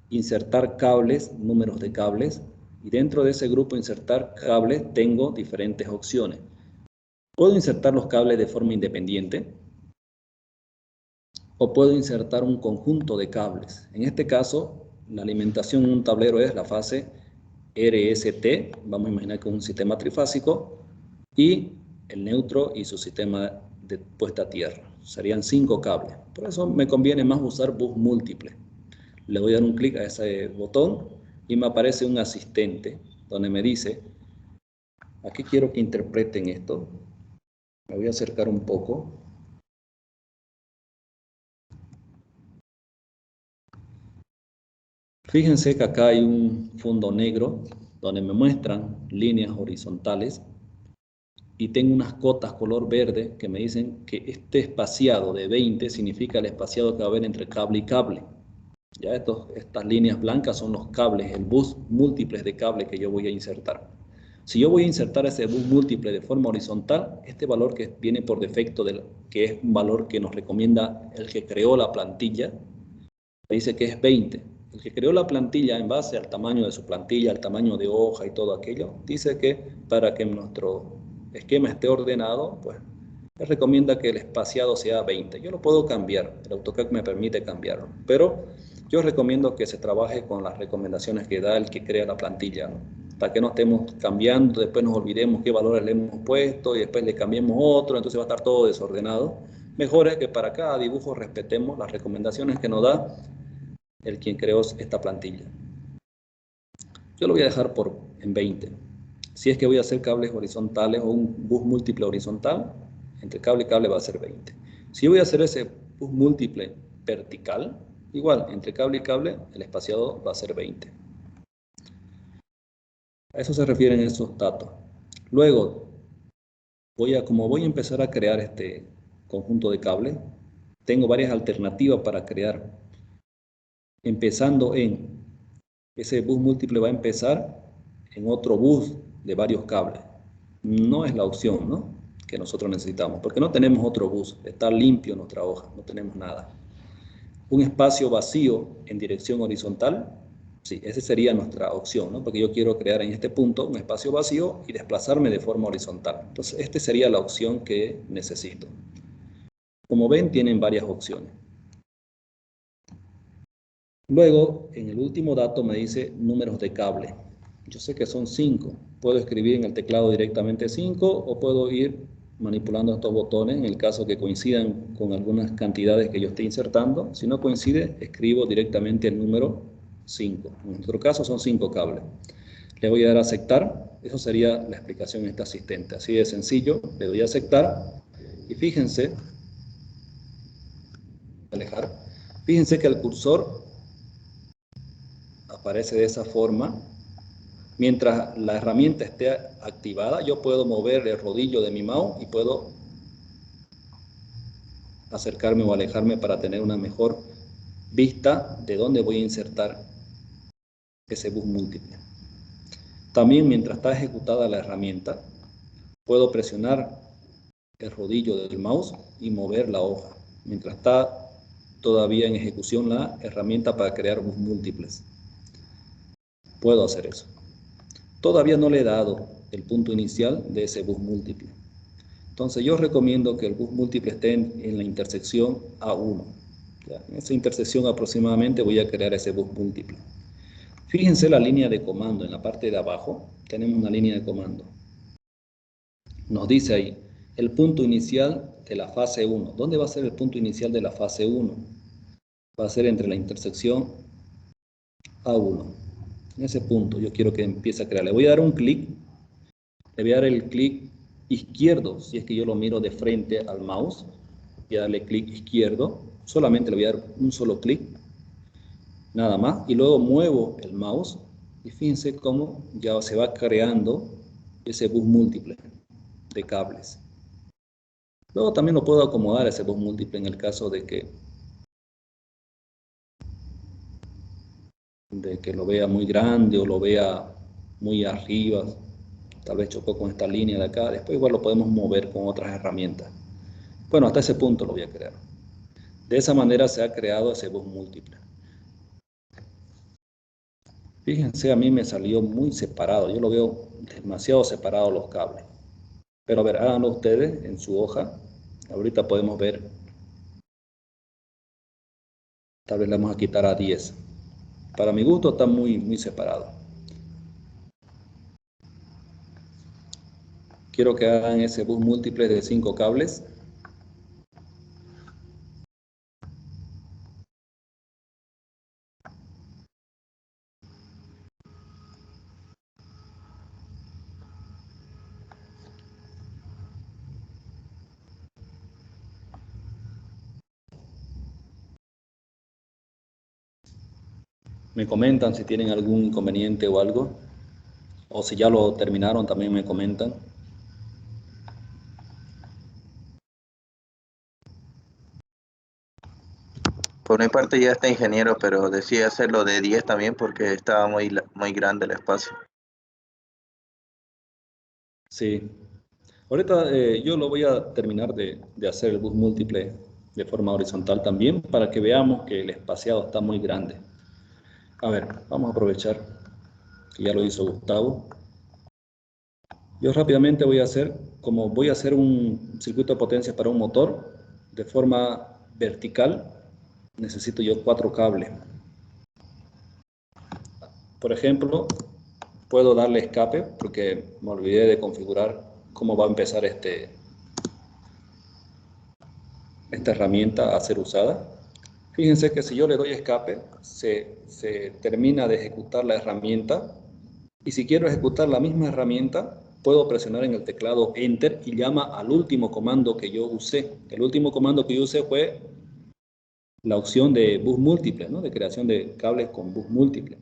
insertar cables, números de cables, y dentro de ese grupo insertar cables tengo diferentes opciones. Puedo insertar los cables de forma independiente, o puedo insertar un conjunto de cables. En este caso, la alimentación en un tablero es la fase RST, vamos a imaginar que es un sistema trifásico, y el neutro y su sistema de puesta a tierra. Serían 5 cables. Por eso me conviene más usar bus múltiple. Le voy a dar un clic a ese botón y me aparece un asistente donde me dice, aquí quiero que interpreten esto. Me voy a acercar un poco. Fíjense que acá hay un fondo negro donde me muestran líneas horizontales y tengo unas cotas color verde que me dicen que este espaciado de 20 significa el espaciado que va a haber entre cable y cable. Ya estas líneas blancas son los cables, el bus múltiples de cable que yo voy a insertar. Si yo voy a insertar ese bus múltiple de forma horizontal, este valor que viene por defecto, que es un valor que nos recomienda el que creó la plantilla, me dice que es 20. El que creó la plantilla en base al tamaño de su plantilla, al tamaño de hoja y todo aquello, dice que para que nuestro esquema esté ordenado, pues les recomienda que el espaciado sea 20. Yo lo puedo cambiar, el AutoCAD me permite cambiarlo, pero yo recomiendo que se trabaje con las recomendaciones que da el que crea la plantilla, ¿no? Para que no estemos cambiando, después nos olvidemos qué valores le hemos puesto y después le cambiemos otro, entonces va a estar todo desordenado. Mejor es que para cada dibujo respetemos las recomendaciones que nos da el quien creó esta plantilla. Yo lo voy a dejar en 20. Si es que voy a hacer cables horizontales o un bus múltiple horizontal, entre cable y cable va a ser 20. Si voy a hacer ese bus múltiple vertical, igual, entre cable y cable, el espaciado va a ser 20. A eso se refieren esos datos. Luego, como voy a empezar a crear este conjunto de cables, tengo varias alternativas para crear. Empezando ese bus múltiple va a empezar en otro bus de varios cables. No es la opción, ¿no?, que nosotros necesitamos, porque no tenemos otro bus, está limpio nuestra hoja, no tenemos nada. Un espacio vacío en dirección horizontal, sí, esa sería nuestra opción, ¿no?, porque yo quiero crear en este punto un espacio vacío y desplazarme de forma horizontal. Entonces, esta sería la opción que necesito. Como ven, tienen varias opciones. Luego, en el último dato me dice números de cable. Yo sé que son 5. Puedo escribir en el teclado directamente 5 o puedo ir manipulando estos botones en el caso que coincidan con algunas cantidades que yo esté insertando. Si no coincide, escribo directamente el número 5. En nuestro caso son 5 cables. Le voy a dar a aceptar. Eso sería la explicación de este asistente. Así de sencillo, le doy a aceptar. Y fíjense, fíjense que el cursor aparece de esa forma. Mientras la herramienta esté activada, yo puedo mover el rodillo de mi mouse y puedo acercarme o alejarme para tener una mejor vista de dónde voy a insertar ese bus múltiple. También, mientras está ejecutada la herramienta, puedo presionar el rodillo del mouse y mover la hoja, mientras está todavía en ejecución la herramienta para crear bus múltiples. Puedo hacer eso. Todavía no le he dado el punto inicial de ese bus múltiple. Entonces yo recomiendo que el bus múltiple esté en la intersección A1. ¿Ya? En esa intersección aproximadamente voy a crear ese bus múltiple. Fíjense la línea de comando. En la parte de abajo tenemos una línea de comando. Nos dice ahí el punto inicial de la fase 1. ¿Dónde va a ser el punto inicial de la fase 1? Va a ser entre la intersección A1. En ese punto yo quiero que empiece a crear. Le voy a dar un clic. Le voy a dar el clic izquierdo, si es que yo lo miro de frente al mouse. Voy a darle clic izquierdo. Solamente le voy a dar un solo clic. Nada más. Y luego muevo el mouse. Y fíjense cómo ya se va creando ese bus múltiple de cables. Luego también lo puedo acomodar ese bus múltiple en el caso de que lo vea muy grande o lo vea muy arriba. Tal vez chocó con esta línea de acá. Después igual lo podemos mover con otras herramientas. Bueno, hasta ese punto lo voy a crear. De esa manera se ha creado ese bus múltiple. Fíjense, a mí me salió muy separado. Yo lo veo demasiado separado los cables. Pero a ver, háganlo ustedes en su hoja. Ahorita podemos ver Tal vez le vamos a quitar a 10. Para mi gusto está muy separado. Quiero que hagan ese bus múltiple de 5 cables. Me comentan si tienen algún inconveniente o algo. O si ya lo terminaron, también me comentan. Por mi parte ya está, ingeniero, pero decidí hacerlo de 10 también porque estaba muy grande el espacio. Sí. Ahorita yo lo voy a terminar de hacer el bus múltiple de forma horizontal también para que veamos que el espaciado está muy grande. A ver, vamos a aprovechar que ya lo hizo Gustavo. Yo rápidamente voy a hacer un circuito de potencia para un motor de forma vertical. Necesito yo 4 cables. Por ejemplo, puedo darle escape porque me olvidé de configurar cómo va a empezar esta herramienta a ser usada. Fíjense que si yo le doy escape, se termina de ejecutar la herramienta, y si quiero ejecutar la misma herramienta, puedo presionar en el teclado Enter y llama al último comando que yo usé. El último comando que yo usé fue la opción de bus múltiple, ¿no? De creación de cables con bus múltiple.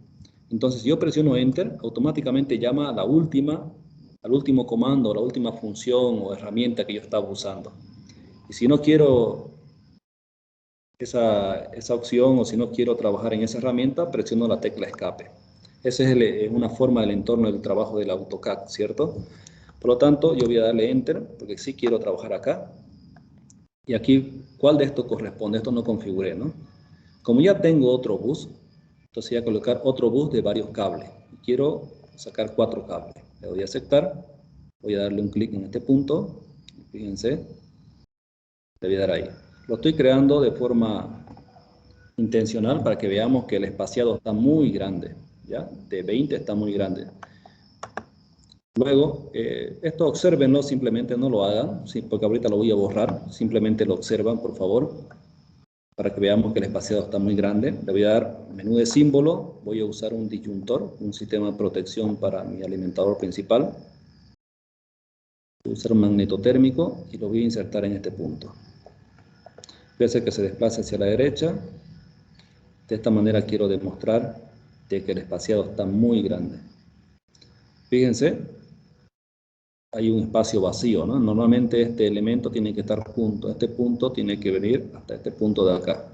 Entonces, si yo presiono Enter, automáticamente llama a al último comando, la última función o herramienta que yo estaba usando. Y si no quiero esa opción, o si no quiero trabajar en esa herramienta, presiono la tecla escape. Esa es una forma del entorno del trabajo del AutoCAD, ¿cierto? Por lo tanto, yo voy a darle Enter, porque sí quiero trabajar acá. Y aquí, ¿cuál de estos corresponde? Esto no configuré, ¿no? Como ya tengo otro bus, entonces voy a colocar otro bus de varios cables. Quiero sacar 4 cables. Le doy a aceptar. Voy a darle un clic en este punto. Fíjense. Le voy a dar ahí. Lo estoy creando de forma intencional para que veamos que el espaciado está muy grande. ¿Ya? De 20 está muy grande. Luego, esto obsérvenlo, simplemente no lo hagan, ¿sí? Porque ahorita lo voy a borrar. Simplemente lo observan, por favor, para que veamos que el espaciado está muy grande. Le voy a dar menú de símbolo, voy a usar un disyuntor, un sistema de protección para mi alimentador principal. Voy a usar un magnetotérmico y lo voy a insertar en este punto. Voy a hacer que se desplace hacia la derecha. De esta manera quiero demostrar de que el espaciado está muy grande. Fíjense, hay un espacio vacío, ¿no? Normalmente este elemento tiene que estar junto. Este punto tiene que venir hasta este punto de acá.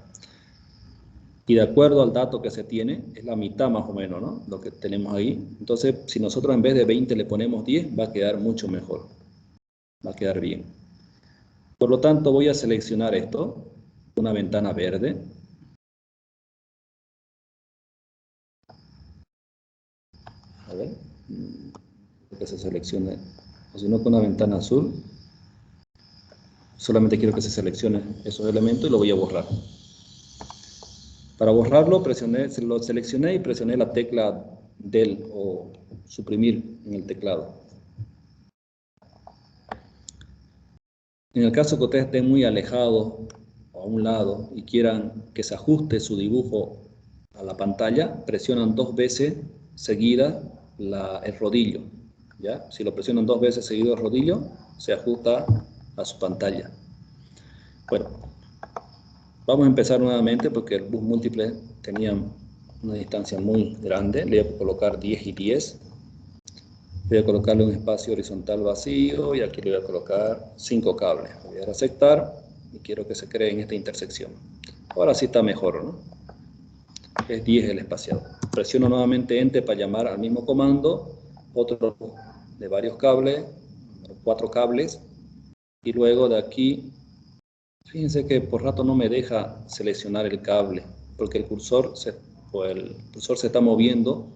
Y de acuerdo al dato que se tiene, es la mitad más o menos, ¿no? Lo que tenemos ahí. Entonces, si nosotros en vez de 20 le ponemos 10, va a quedar mucho mejor. Va a quedar bien. Por lo tanto, voy a seleccionar esto, una ventana verde. A ver, que se seleccione, o si no, con una ventana azul. Solamente quiero que se seleccionen esos elementos y lo voy a borrar. Para borrarlo, lo seleccioné y presioné la tecla del o suprimir en el teclado. En el caso que ustedes estén muy alejados o a un lado y quieran que se ajuste su dibujo a la pantalla, presionan 2 veces seguida el rodillo. ¿Ya? Si lo presionan 2 veces seguido el rodillo, se ajusta a su pantalla. Bueno, vamos a empezar nuevamente porque el bus múltiple tenía una distancia muy grande. Le voy a colocar 10 y 10. Voy a colocarle un espacio horizontal vacío y aquí le voy a colocar 5 cables. Voy a dar a aceptar y quiero que se cree en esta intersección. Ahora sí está mejor, ¿no? Es 10 el espaciado. Presiono nuevamente Enter para llamar al mismo comando, otro de varios cables, 4 cables, y luego de aquí, fíjense que por rato no me deja seleccionar el cable, porque el cursor se está moviendo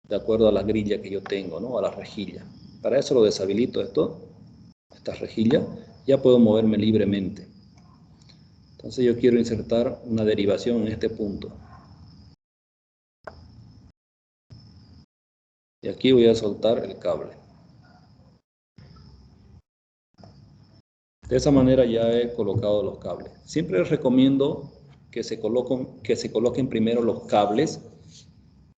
de acuerdo a la grilla que yo tengo, ¿no? A la rejilla. Para eso lo deshabilito esta rejilla, ya puedo moverme libremente. Entonces yo quiero insertar una derivación en este punto. Y aquí voy a soltar el cable. De esa manera ya he colocado los cables. Siempre les recomiendo que se coloquen primero los cables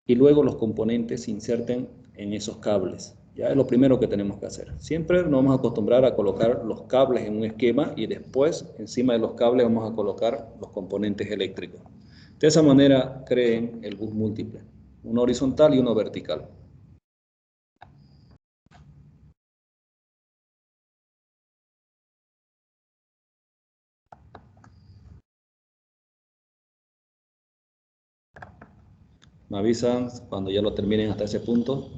y luego los componentes se inserten en esos cables. Ya es lo primero que tenemos que hacer. Siempre nos vamos a acostumbrar a colocar los cables en un esquema y después encima de los cables vamos a colocar los componentes eléctricos. De esa manera creen el bus múltiple, uno horizontal y uno vertical. Me avisan cuando ya lo terminen hasta ese punto.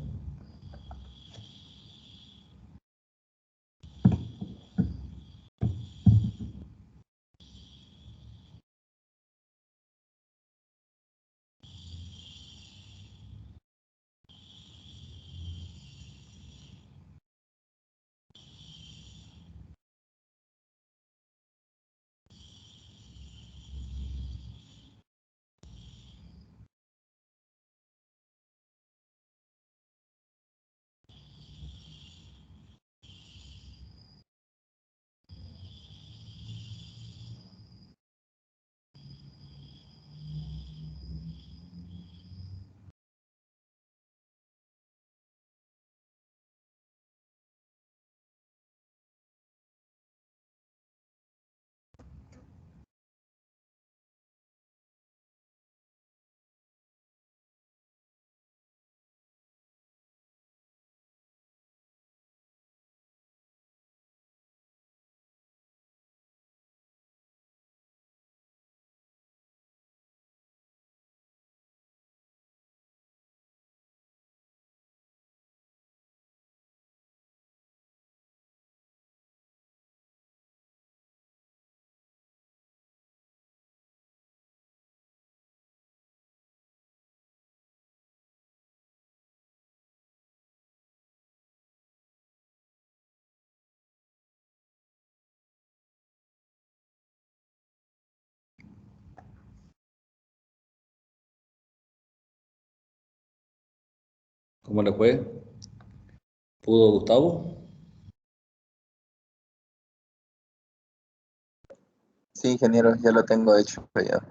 ¿Cómo le fue? ¿Pudo Gustavo? Sí, ingeniero, ya lo tengo hecho ya.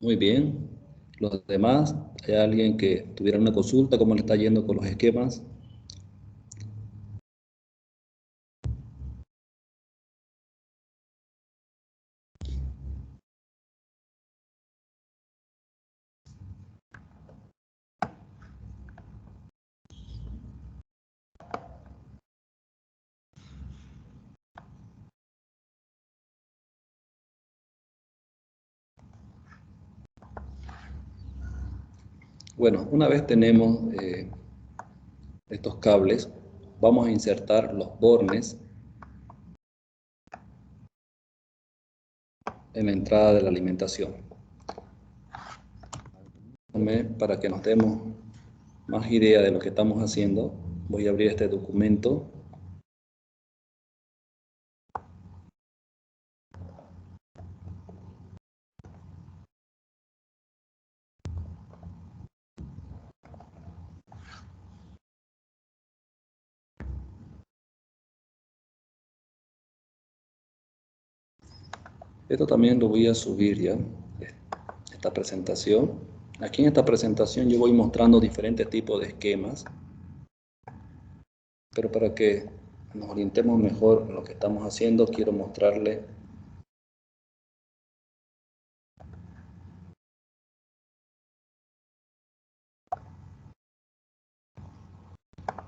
Muy bien. Los demás, ¿hay alguien que tuviera una consulta? ¿Cómo le está yendo con los esquemas? Bueno, una vez tenemos estos cables, vamos a insertar los bornes en la entrada de la alimentación. Para que nos demos más idea de lo que estamos haciendo, voy a abrir este documento. Esto también lo voy a subir ya, esta presentación. Aquí en esta presentación yo voy mostrando diferentes tipos de esquemas, pero para que nos orientemos mejor en lo que estamos haciendo, quiero mostrarle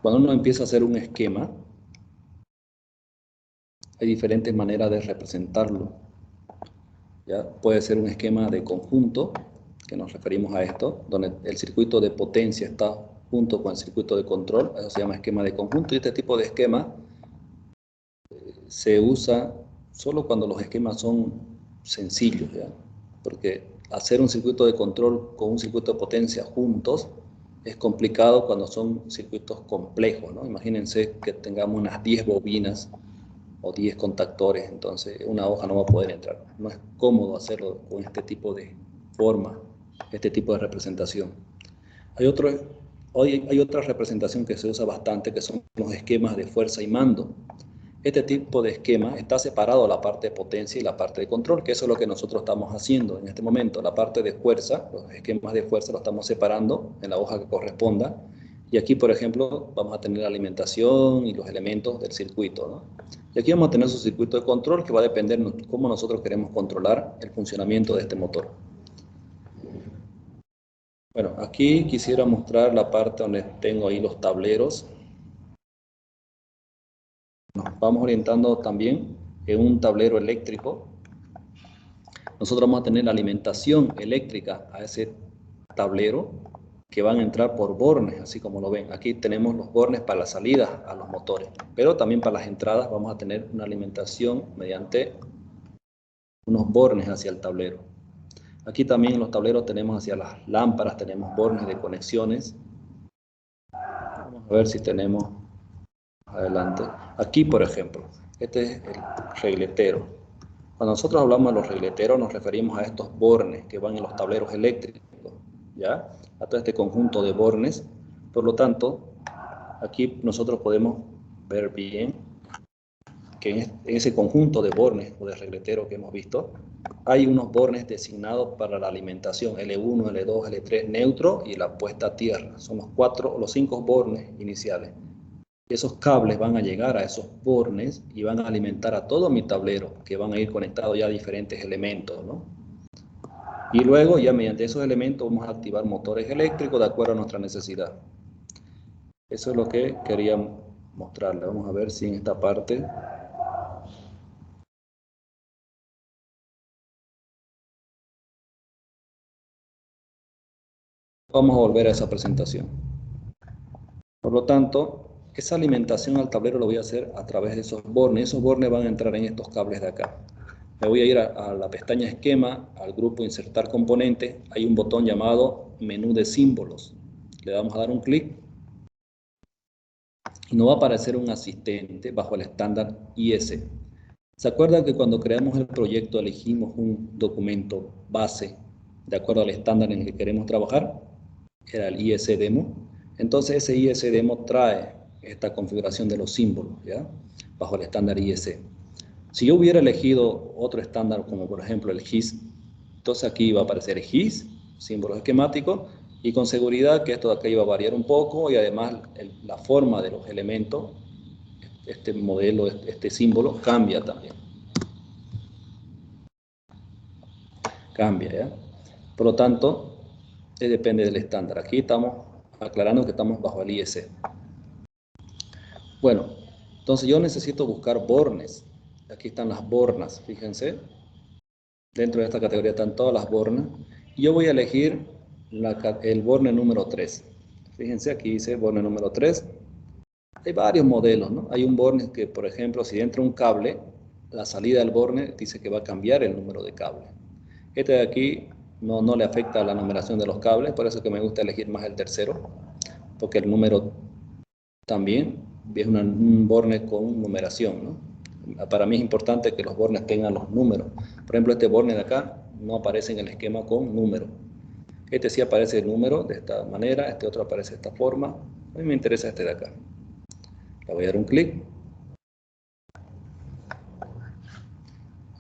cuando uno empieza a hacer un esquema, hay diferentes maneras de representarlo. ¿Ya? Puede ser un esquema de conjunto, que nos referimos a esto, donde el circuito de potencia está junto con el circuito de control, eso se llama esquema de conjunto, y este tipo de esquema se usa solo cuando los esquemas son sencillos, ¿ya? Porque hacer un circuito de control con un circuito de potencia juntos es complicado cuando son circuitos complejos, ¿no? Imagínense que tengamos unas 10 bobinas o 10 contactores, entonces una hoja no va a poder entrar. No es cómodo hacerlo con este tipo de forma, este tipo de representación. Hoy hay otra representación que se usa bastante, que son los esquemas de fuerza y mando. Este tipo de esquema está separado la parte de potencia y la parte de control, que eso es lo que nosotros estamos haciendo en este momento. La parte de fuerza, los esquemas de fuerza los estamos separando en la hoja que corresponda. Y aquí, por ejemplo, vamos a tener la alimentación y los elementos del circuito, ¿no? Y aquí vamos a tener su circuito de control que va a depender de cómo nosotros queremos controlar el funcionamiento de este motor. Bueno, aquí quisiera mostrar la parte donde tengo ahí los tableros. Nos vamos orientando también en un tablero eléctrico. Nosotros vamos a tener la alimentación eléctrica a ese tablero que van a entrar por bornes, así como lo ven. Aquí tenemos los bornes para la salida a los motores, pero también para las entradas vamos a tener una alimentación mediante unos bornes hacia el tablero. Aquí también en los tableros tenemos hacia las lámparas, tenemos bornes de conexiones. Vamos a ver si tenemos adelante. Aquí, por ejemplo, este es el regletero. Cuando nosotros hablamos de los regleteros, nos referimos a estos bornes que van en los tableros eléctricos, ¿ya? A todo este conjunto de bornes. Por lo tanto, aquí nosotros podemos ver bien que en ese conjunto de bornes o de regleteros que hemos visto, hay unos bornes designados para la alimentación, L1, L2, L3 neutro y la puesta a tierra. Son los 5 bornes iniciales. Esos cables van a llegar a esos bornes y van a alimentar a todo mi tablero, que van a ir conectados ya a diferentes elementos, ¿no? Y luego ya mediante esos elementos vamos a activar motores eléctricos de acuerdo a nuestra necesidad. Eso es lo que quería mostrarle. Vamos a ver si en esta parte... Vamos a volver a esa presentación. Por lo tanto, esa alimentación al tablero lo voy a hacer a través de esos bornes. Esos bornes van a entrar en estos cables de acá. Me voy a ir a la pestaña esquema, al grupo insertar componentes. Hay un botón llamado menú de símbolos. Le vamos a dar un clic y nos va a aparecer un asistente bajo el estándar IS. ¿Se acuerdan que cuando creamos el proyecto elegimos un documento base de acuerdo al estándar en el que queremos trabajar? Era el IS Demo. Entonces ese IS Demo trae esta configuración de los símbolos, ¿ya? Bajo el estándar IS. Si yo hubiera elegido otro estándar como por ejemplo el GIS, entonces aquí iba a aparecer GIS, símbolos esquemáticos, y con seguridad que esto de acá iba a variar un poco y además la forma de los elementos, este modelo, este símbolo cambia también. Cambia, ¿ya? Por lo tanto, depende del estándar. Aquí estamos aclarando que estamos bajo el IS. Bueno, entonces yo necesito buscar bornes. Aquí están las bornas, fíjense. Dentro de esta categoría están todas las bornas. Y yo voy a elegir el borne número 3. Fíjense, aquí dice borne número 3. Hay varios modelos, ¿no? Hay un borne que, por ejemplo, si entra un cable, la salida del borne dice que va a cambiar el número de cable. Este de aquí no le afecta a la numeración de los cables, por eso que me gusta elegir más el tercero, porque el número también es un borne con numeración, ¿no? Para mí es importante que los bornes tengan los números. Por ejemplo, este borne de acá no aparece en el esquema con número. Este sí aparece el número de esta manera, este otro aparece de esta forma. A mí me interesa este de acá. Le voy a dar un clic.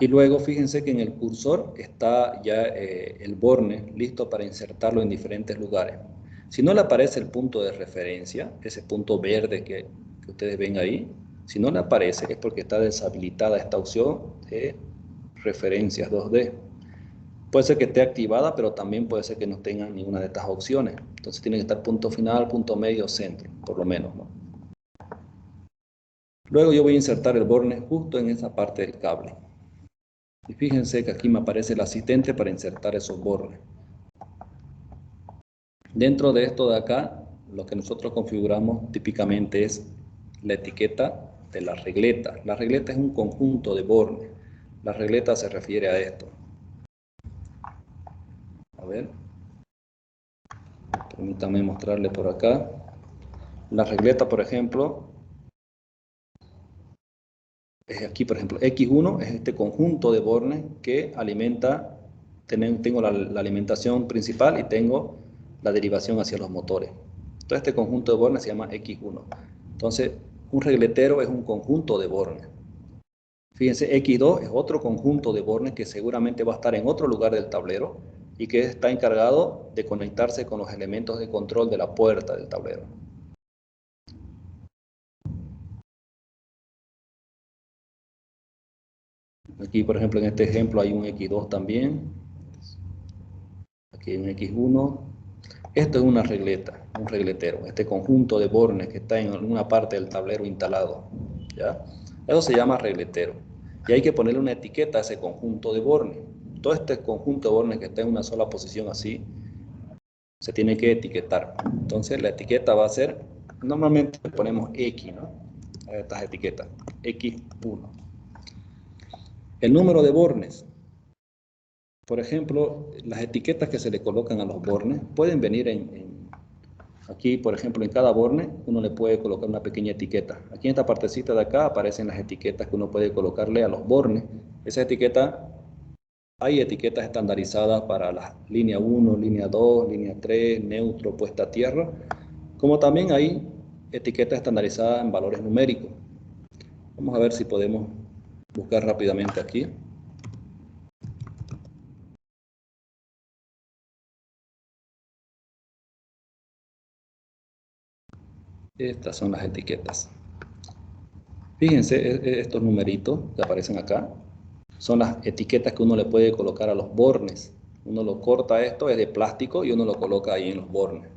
Y luego fíjense que en el cursor está ya el borne listo para insertarlo en diferentes lugares. Si no le aparece el punto de referencia, ese punto verde que ustedes ven ahí, si no le aparece es porque está deshabilitada esta opción de referencias 2D. Puede ser que esté activada, pero también puede ser que no tenga ninguna de estas opciones. Entonces tiene que estar punto final, punto medio, centro, por lo menos, ¿no? Luego yo voy a insertar el borne justo en esa parte del cable. Y fíjense que aquí me aparece el asistente para insertar esos bornes. Dentro de esto de acá, lo que nosotros configuramos típicamente es la etiqueta de la regleta. La regleta es un conjunto de bornes. La regleta se refiere a esto. A ver. Permítanme mostrarle por acá. La regleta, por ejemplo, aquí, por ejemplo, X1 es este conjunto de bornes que alimenta, tengo la alimentación principal y tengo la derivación hacia los motores. Todo este conjunto de bornes se llama X1. Entonces, un regletero es un conjunto de bornes. Fíjense, X2 es otro conjunto de bornes que seguramente va a estar en otro lugar del tablero y que está encargado de conectarse con los elementos de control de la puerta del tablero. Aquí, por ejemplo, en este ejemplo hay un X2 también. Aquí hay un X1. Esto es una regleta, un regletero. Este conjunto de bornes que está en alguna parte del tablero instalado, ¿ya? Eso se llama regletero. Y hay que ponerle una etiqueta a ese conjunto de bornes. Todo este conjunto de bornes que está en una sola posición así, se tiene que etiquetar. Entonces la etiqueta va a ser, normalmente ponemos X, ¿no? A estas etiquetas, X1. El número de bornes. Por ejemplo, las etiquetas que se le colocan a los bornes pueden venir aquí, por ejemplo, en cada borne uno le puede colocar una pequeña etiqueta. Aquí en esta partecita de acá aparecen las etiquetas que uno puede colocarle a los bornes. Esa etiqueta, hay etiquetas estandarizadas para la línea 1, línea 2, línea 3, neutro, puesta a tierra, como también hay etiquetas estandarizadas en valores numéricos. Vamos a ver si podemos buscar rápidamente aquí. Estas son las etiquetas. Fíjense, estos numeritos que aparecen acá son las etiquetas que uno le puede colocar a los bornes. Uno lo corta, esto es de plástico y uno lo coloca ahí en los bornes.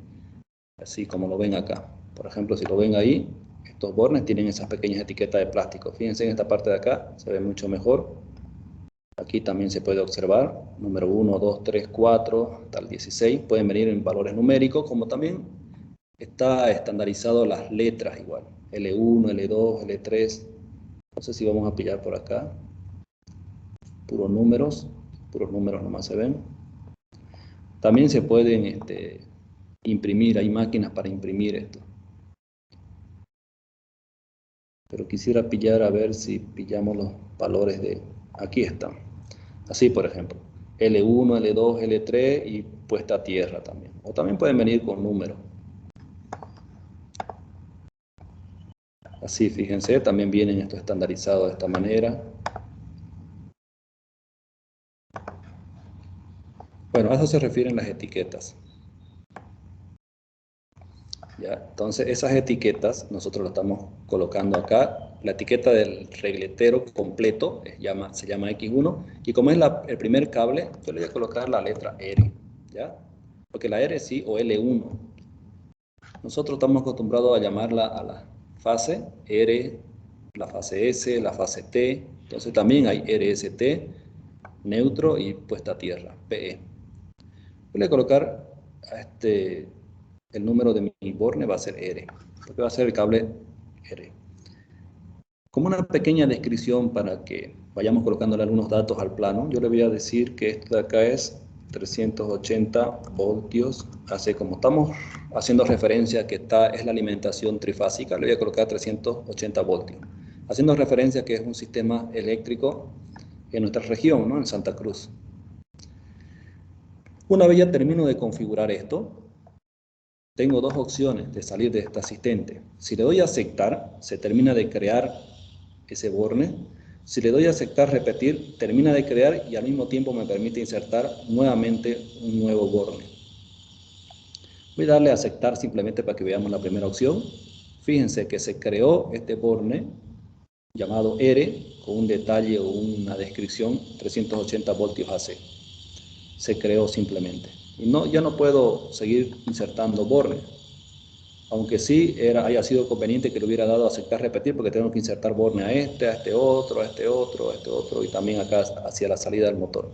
Así como lo ven acá. Por ejemplo, si lo ven ahí, estos bornes tienen esas pequeñas etiquetas de plástico. Fíjense en esta parte de acá, se ve mucho mejor. Aquí también se puede observar, número 1, 2, 3, 4, hasta el 16. Pueden venir en valores numéricos, como también está estandarizado las letras igual. L1, L2, L3. No sé si vamos a pillar por acá. Puros números nomás se ven. También se pueden imprimir, hay máquinas para imprimir esto. Pero quisiera pillar a ver si pillamos los valores de... Aquí están. Así, por ejemplo, L1, L2, L3 y puesta a tierra también. O también pueden venir con números. Así, fíjense, también vienen esto estandarizado de esta manera. Bueno, a eso se refieren las etiquetas. ¿Ya? Entonces, esas etiquetas nosotros las estamos colocando acá. La etiqueta del regletero completo se llama X1. Y como es el primer cable, yo le voy a colocar la letra R. ¿Ya? Porque la R sí o L1. Nosotros estamos acostumbrados a llamarla a la fase R, la fase S, la fase T. Entonces también hay RST, neutro y puesta a tierra, PE. Voy a colocar el número de mi borne va a ser R, porque va a ser el cable R. Como una pequeña descripción para que vayamos colocándole algunos datos al plano, yo le voy a decir que esto de acá es 380 voltios. Así como estamos haciendo referencia a que es la alimentación trifásica, le voy a colocar 380 voltios. Haciendo referencia a que es un sistema eléctrico en nuestra región, ¿no? En Santa Cruz. Una vez ya termino de configurar esto, tengo dos opciones de salir de este asistente. Si le doy a aceptar, se termina de crear ese borne. Si le doy a aceptar, repetir, termina de crear y al mismo tiempo me permite insertar nuevamente un nuevo borne. Voy a darle a aceptar simplemente para que veamos la primera opción. Fíjense que se creó este borne llamado R con un detalle o una descripción 380 voltios AC. Se creó simplemente. Y ya no puedo seguir insertando bornes. Aunque sí haya sido conveniente que le hubiera dado a aceptar repetir porque tengo que insertar borne a este otro, a este otro y también acá hacia la salida del motor.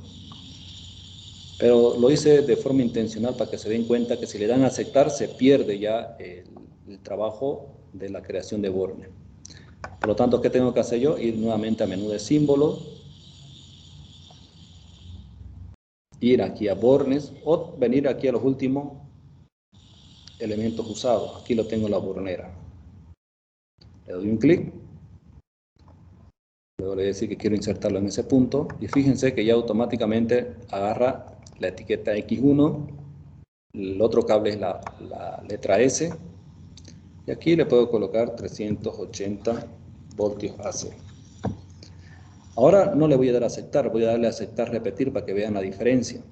Pero lo hice de forma intencional para que se den cuenta que si le dan a aceptar se pierde ya el trabajo de la creación de borne. Por lo tanto, ¿qué tengo que hacer yo? Ir nuevamente a menú de símbolo, ir aquí a bornes o venir aquí a los últimos elementos usados. Aquí lo tengo la bornera. Le doy un clic. Luego le voy a decir que quiero insertarlo en ese punto. Y fíjense que ya automáticamente agarra la etiqueta X1. El otro cable es la letra S. Y aquí le puedo colocar 380 voltios AC. Ahora no le voy a dar a aceptar, voy a darle a aceptar repetir para que vean la diferencia.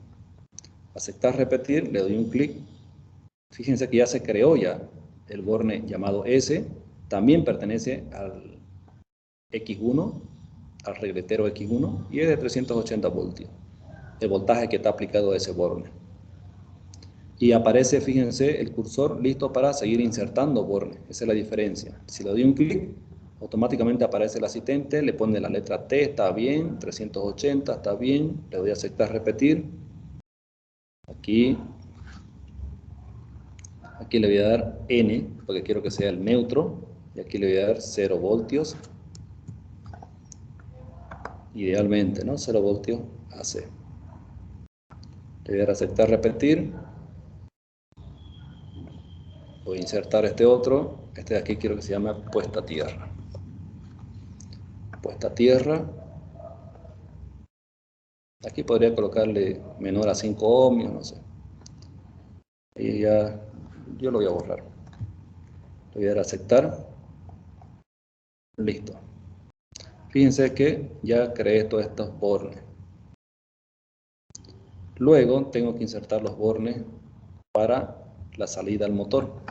Aceptar repetir, le doy un clic. Fíjense que ya se creó ya el borne llamado S. También pertenece al X1, al regletero X1, y es de 380 voltios, el voltaje que está aplicado a ese borne. Y aparece, fíjense, el cursor listo para seguir insertando borne. Esa es la diferencia. Si le doy un clic, automáticamente aparece el asistente, le pone la letra T, está bien, 380, está bien, le doy a aceptar repetir. Aquí le voy a dar N, porque quiero que sea el neutro, y aquí le voy a dar 0 voltios. Idealmente, ¿no? 0 voltios AC. Le voy a dar a aceptar repetir. Voy a insertar este otro. Este de aquí quiero que se llame puesta a tierra. Puesta a tierra. Aquí podría colocarle menor a 5 ohmios, no sé. Y ya, yo lo voy a borrar. Le voy a dar a aceptar. Listo. Fíjense que ya creé todos estos bornes. Luego tengo que insertar los bornes para la salida al motor.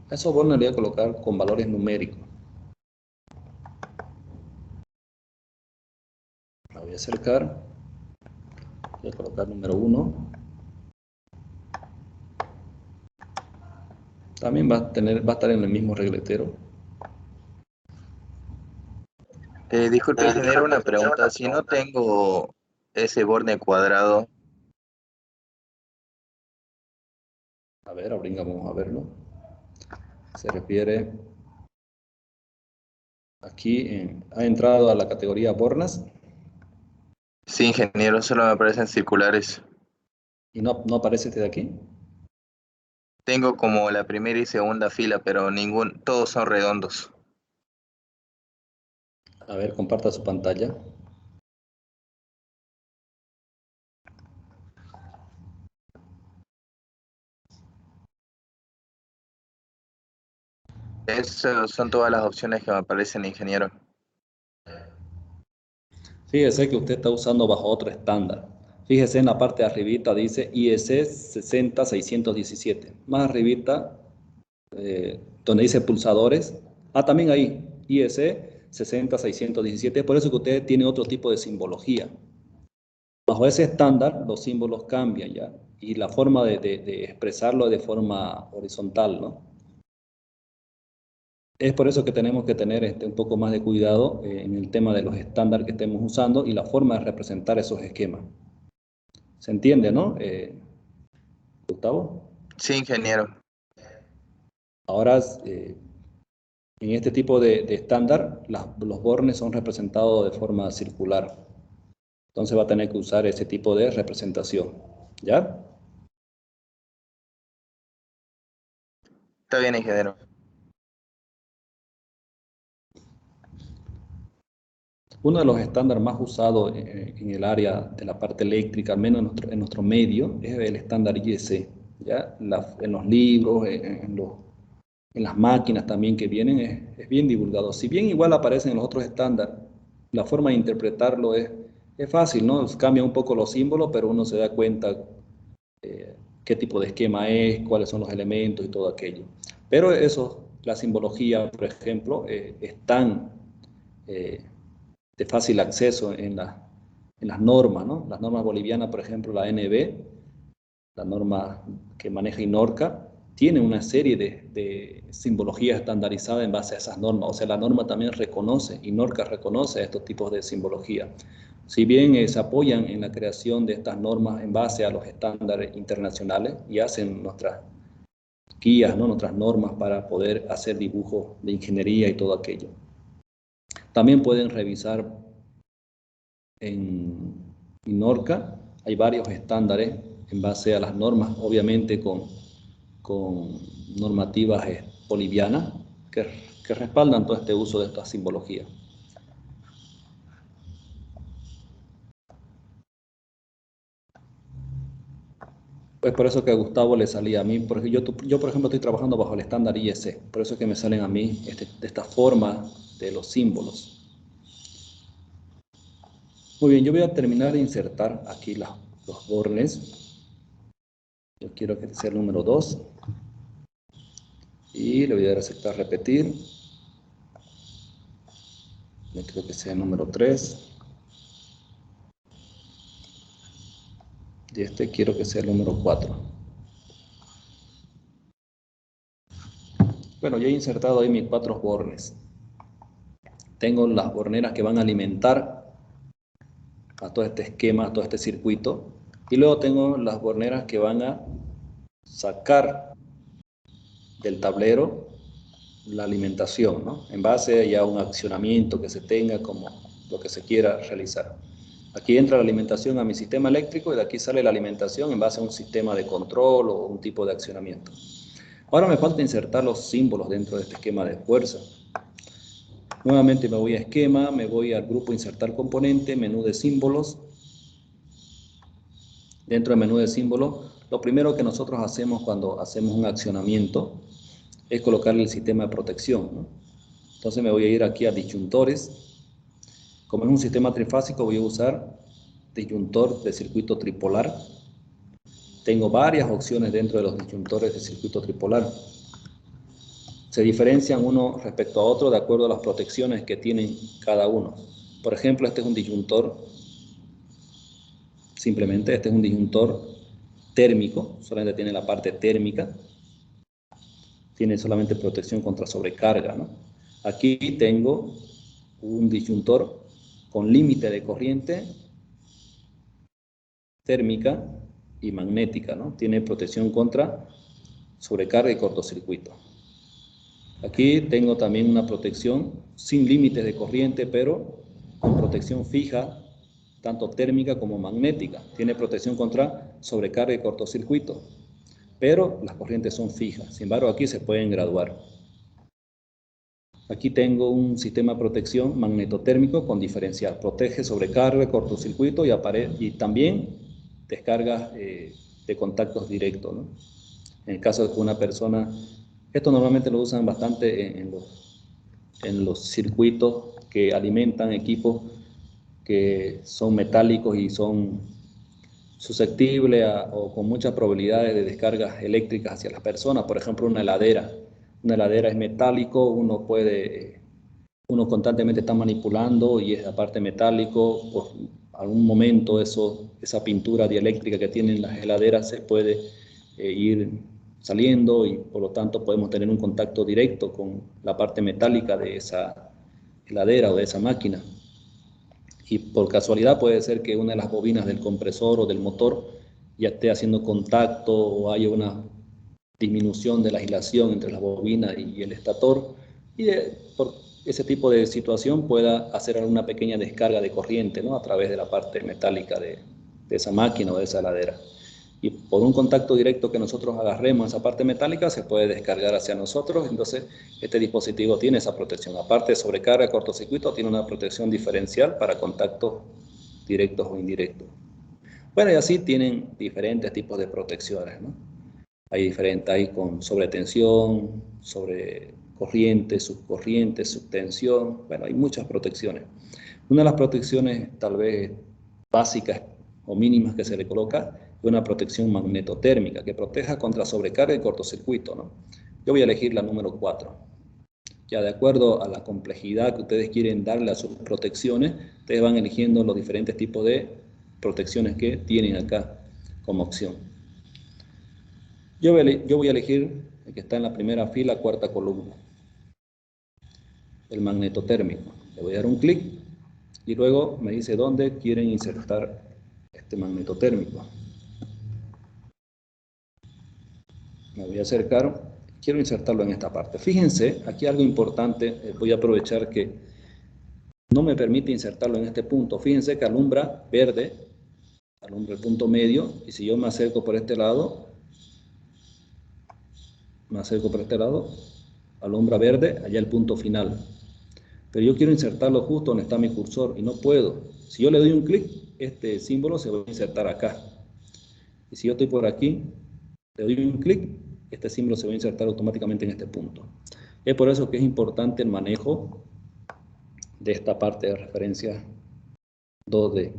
A esos bornes le voy a colocar con valores numéricos. La voy a acercar. Voy a colocar número 1. También va a estar en el mismo regletero. Disculpe, ingeniero, una pregunta. Si no tengo ese borne cuadrado, A ver, ahora vamos a verlo. Se refiere aquí, ha entrado a la categoría bornas sí, ingeniero, solo me aparecen circulares. y no aparece este de aquí. Tengo como la primera y segunda fila, pero todos son redondos. A ver, comparta su pantalla. Esas son todas las opciones que me aparecen, ingeniero. Fíjese que usted está usando bajo otro estándar. Fíjese en la parte de arribita dice IEC 60617. Más arribita, donde dice pulsadores. También ahí, IEC 60617. Por eso que usted tiene otro tipo de simbología. Bajo ese estándar, los símbolos cambian ya. Y la forma de expresarlo es de forma horizontal, ¿no? Es por eso que tenemos que tener un poco más de cuidado en el tema de los estándares que estemos usando y la forma de representar esos esquemas. ¿Se entiende, no, Gustavo? Sí, ingeniero. Ahora, en este tipo de estándar, los bornes son representados de forma circular. Entonces va a tener que usar ese tipo de representación. ¿Ya? Está bien, ingeniero. Uno de los estándares más usados en el área de la parte eléctrica, al menos en nuestro medio, es el estándar IEC. ¿Ya? En los libros, en las máquinas también que vienen, es bien divulgado. Si bien igual aparecen en los otros estándares, la forma de interpretarlo es fácil, ¿no? Cambia un poco los símbolos, pero uno se da cuenta qué tipo de esquema es, cuáles son los elementos y todo aquello. Pero eso, la simbología, por ejemplo, están de fácil acceso en las normas, ¿no? Las normas bolivianas, por ejemplo, la NB, la norma que maneja INORCA, tiene una serie de simbologías estandarizadas en base a esas normas. O sea, la norma también reconoce, INORCA reconoce estos tipos de simbología. Si bien se apoyan en la creación de estas normas en base a los estándares internacionales y hacen nuestras guías, ¿no? Nuestras normas para poder hacer dibujos de ingeniería y todo aquello. También pueden revisar en INORCA, hay varios estándares en base a las normas, obviamente con normativas bolivianas que respaldan todo este uso de esta simbología. Pues por eso que a Gustavo le salía a mí, porque yo por ejemplo estoy trabajando bajo el estándar IEC, por eso es que me salen a mí de esta forma de los símbolos. Muy bien, yo voy a terminar de insertar aquí los bornes. Yo quiero que sea el número 2. Y le voy a dar a aceptar repetir. Yo creo que sea el número 3. Y este quiero que sea el número 4. Bueno, ya he insertado ahí mis 4 bornes. Tengo las borneras que van a alimentar a todo este esquema, a todo este circuito. Y luego tengo las borneras que van a sacar del tablero la alimentación, ¿no? En base ya a un accionamiento que se tenga como lo que se quiera realizar. Aquí entra la alimentación a mi sistema eléctrico y de aquí sale la alimentación en base a un sistema de control o un tipo de accionamiento. Ahora me falta insertar los símbolos dentro de este esquema de fuerza. Nuevamente me voy a esquema, me voy al grupo insertar componente, menú de símbolos. Dentro del menú de símbolos, lo primero que nosotros hacemos cuando hacemos un accionamiento es colocarle el sistema de protección, ¿no? Entonces me voy a ir aquí a disyuntores. Como es un sistema trifásico, voy a usar disyuntor de circuito tripolar. Tengo varias opciones dentro de los disyuntores de circuito tripolar. Se diferencian uno respecto a otro de acuerdo a las protecciones que tienen cada uno. Por ejemplo, este es un disyuntor, simplemente este es un disyuntor térmico, solamente tiene la parte térmica, tiene solamente protección contra sobrecarga, ¿no? Aquí tengo un disyuntor con límite de corriente térmica y magnética, ¿no? Tiene protección contra sobrecarga y cortocircuito. Aquí tengo también una protección sin límites de corriente, pero con protección fija, tanto térmica como magnética. Tiene protección contra sobrecarga y cortocircuito, pero las corrientes son fijas. Sin embargo, aquí se pueden graduar. Aquí tengo un sistema de protección magnetotérmico con diferencial. Protege sobrecarga, cortocircuito y también descargas de contactos directos, ¿no? En el caso de que una persona, esto normalmente lo usan bastante en los circuitos que alimentan equipos que son metálicos y son susceptibles o con muchas probabilidades de descargas eléctricas hacia las personas. Por ejemplo, una heladera. Una heladera es metálico, uno constantemente está manipulando y es aparte metálico. Por algún momento esa pintura dieléctrica que tienen las heladeras se puede ir saliendo y por lo tanto podemos tener un contacto directo con la parte metálica de esa heladera o de esa máquina. Y por casualidad puede ser que una de las bobinas del compresor o del motor ya esté haciendo contacto o haya una disminución de la aislación entre la bobina y el estator, y por ese tipo de situación pueda hacer alguna pequeña descarga de corriente, ¿no? A través de la parte metálica de esa máquina o de esa heladera. Y por un contacto directo que nosotros agarremos esa parte metálica se puede descargar hacia nosotros. Entonces este dispositivo tiene esa protección. Aparte de sobrecarga, cortocircuito, tiene una protección diferencial para contactos directos o indirectos. Bueno, y así tienen diferentes tipos de protecciones, ¿no? Hay con sobretensión, sobre corriente, subcorriente, subtensión. Bueno, hay muchas protecciones. Una de las protecciones tal vez básicas o mínimas que se le coloca es una protección magnetotérmica que proteja contra sobrecarga y cortocircuito, ¿no? Yo voy a elegir la número 4. Ya de acuerdo a la complejidad que ustedes quieren darle a sus protecciones, ustedes van eligiendo los diferentes tipos de protecciones que tienen acá como opción. Yo voy a elegir el que está en la primera fila, cuarta columna, el magnetotérmico. Le voy a dar un clic y luego me dice dónde quieren insertar este magnetotérmico. Me voy a acercar, quiero insertarlo en esta parte. Fíjense, aquí algo importante, voy a aprovechar que no me permite insertarlo en este punto. Fíjense que alumbra verde, alumbra el punto medio, y si yo me acerco por este lado, alumbra verde, allá el punto final. Pero yo quiero insertarlo justo donde está mi cursor y no puedo. Si yo le doy un clic, este símbolo se va a insertar acá. Y si yo estoy por aquí, le doy un clic, este símbolo se va a insertar automáticamente en este punto. Es por eso que es importante el manejo de esta parte de referencia 2D.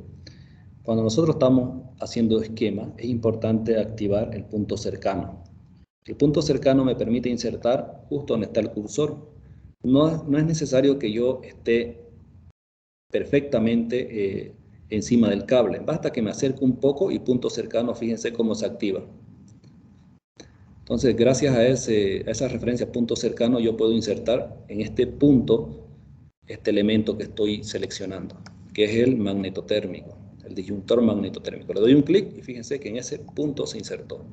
Cuando nosotros estamos haciendo esquema, es importante activar el punto cercano. El punto cercano me permite insertar justo donde está el cursor. No es necesario que yo esté perfectamente encima del cable. Basta que me acerque un poco y punto cercano, fíjense cómo se activa. Entonces, gracias a esa referencia punto cercano, yo puedo insertar en este punto este elemento que estoy seleccionando, que es el magnetotérmico, el disyuntor magnetotérmico. Le doy un clic y fíjense que en ese punto se insertó.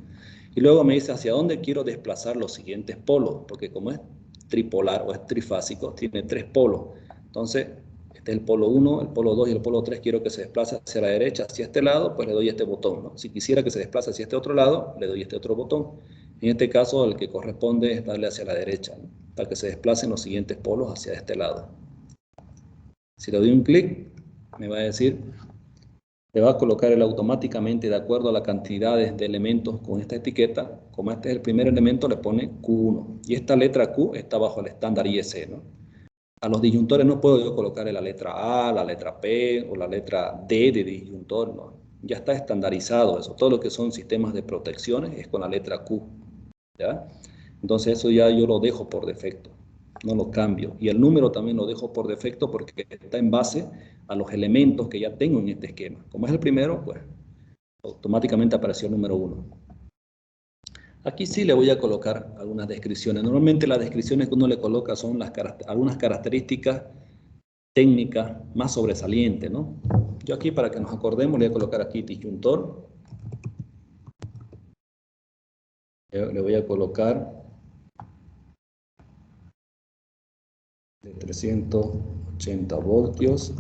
Y luego me dice hacia dónde quiero desplazar los siguientes polos, porque como es tripolar o es trifásico, tiene 3 polos. Entonces, este es el polo 1, el polo 2 y el polo 3, quiero que se desplace hacia la derecha, hacia este lado, pues le doy este botón, ¿no? Si quisiera que se desplace hacia este otro lado, le doy este otro botón. En este caso, el que corresponde es darle hacia la derecha, ¿no? Para que se desplacen los siguientes polos hacia este lado. Si le doy un clic, me va a decir, le va a colocar él automáticamente de acuerdo a la cantidad de elementos con esta etiqueta. Como este es el primer elemento, le pone Q1. Y esta letra Q está bajo el estándar IEC, ¿no? A los disyuntores no puedo yo colocarle la letra A, la letra P o la letra D de disyuntor, no. Ya está estandarizado eso. Todo lo que son sistemas de protecciones es con la letra Q, ¿ya? Entonces eso ya yo lo dejo por defecto, no lo cambio. Y el número también lo dejo por defecto porque está en base a los elementos que ya tengo en este esquema. Como es el primero, pues automáticamente apareció el número 1. Aquí sí le voy a colocar algunas descripciones. Normalmente las descripciones que uno le coloca son algunas características técnicas más sobresalientes, ¿no? Yo aquí, para que nos acordemos, le voy a colocar aquí disyuntor. Le voy a colocar de 380 voltios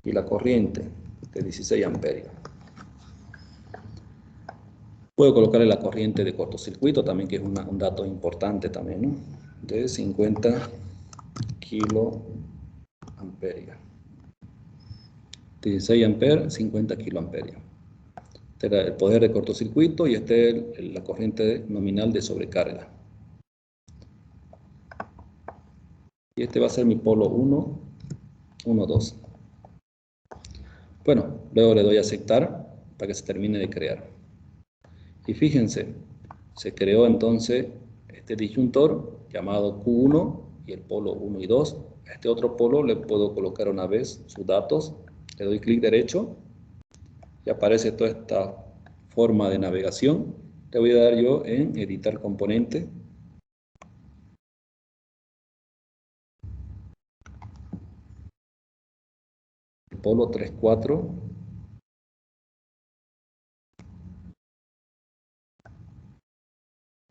y la corriente de 16 amperios. Puedo colocarle la corriente de cortocircuito también, que es un dato importante también, ¿no? De 50 kiloamperios. 16 amperes, 50 kiloamperios. Este era el poder de cortocircuito y este es la corriente nominal de sobrecarga. Y este va a ser mi polo 1, 1, 2. Bueno, luego le doy a aceptar para que se termine de crear. Y fíjense, se creó entonces este disyuntor llamado Q1 y el polo 1 y 2. A este otro polo le puedo colocar una vez sus datos. Le doy clic derecho y aparece toda esta forma de navegación. Le voy a dar yo en editar componente. El polo 3, 4.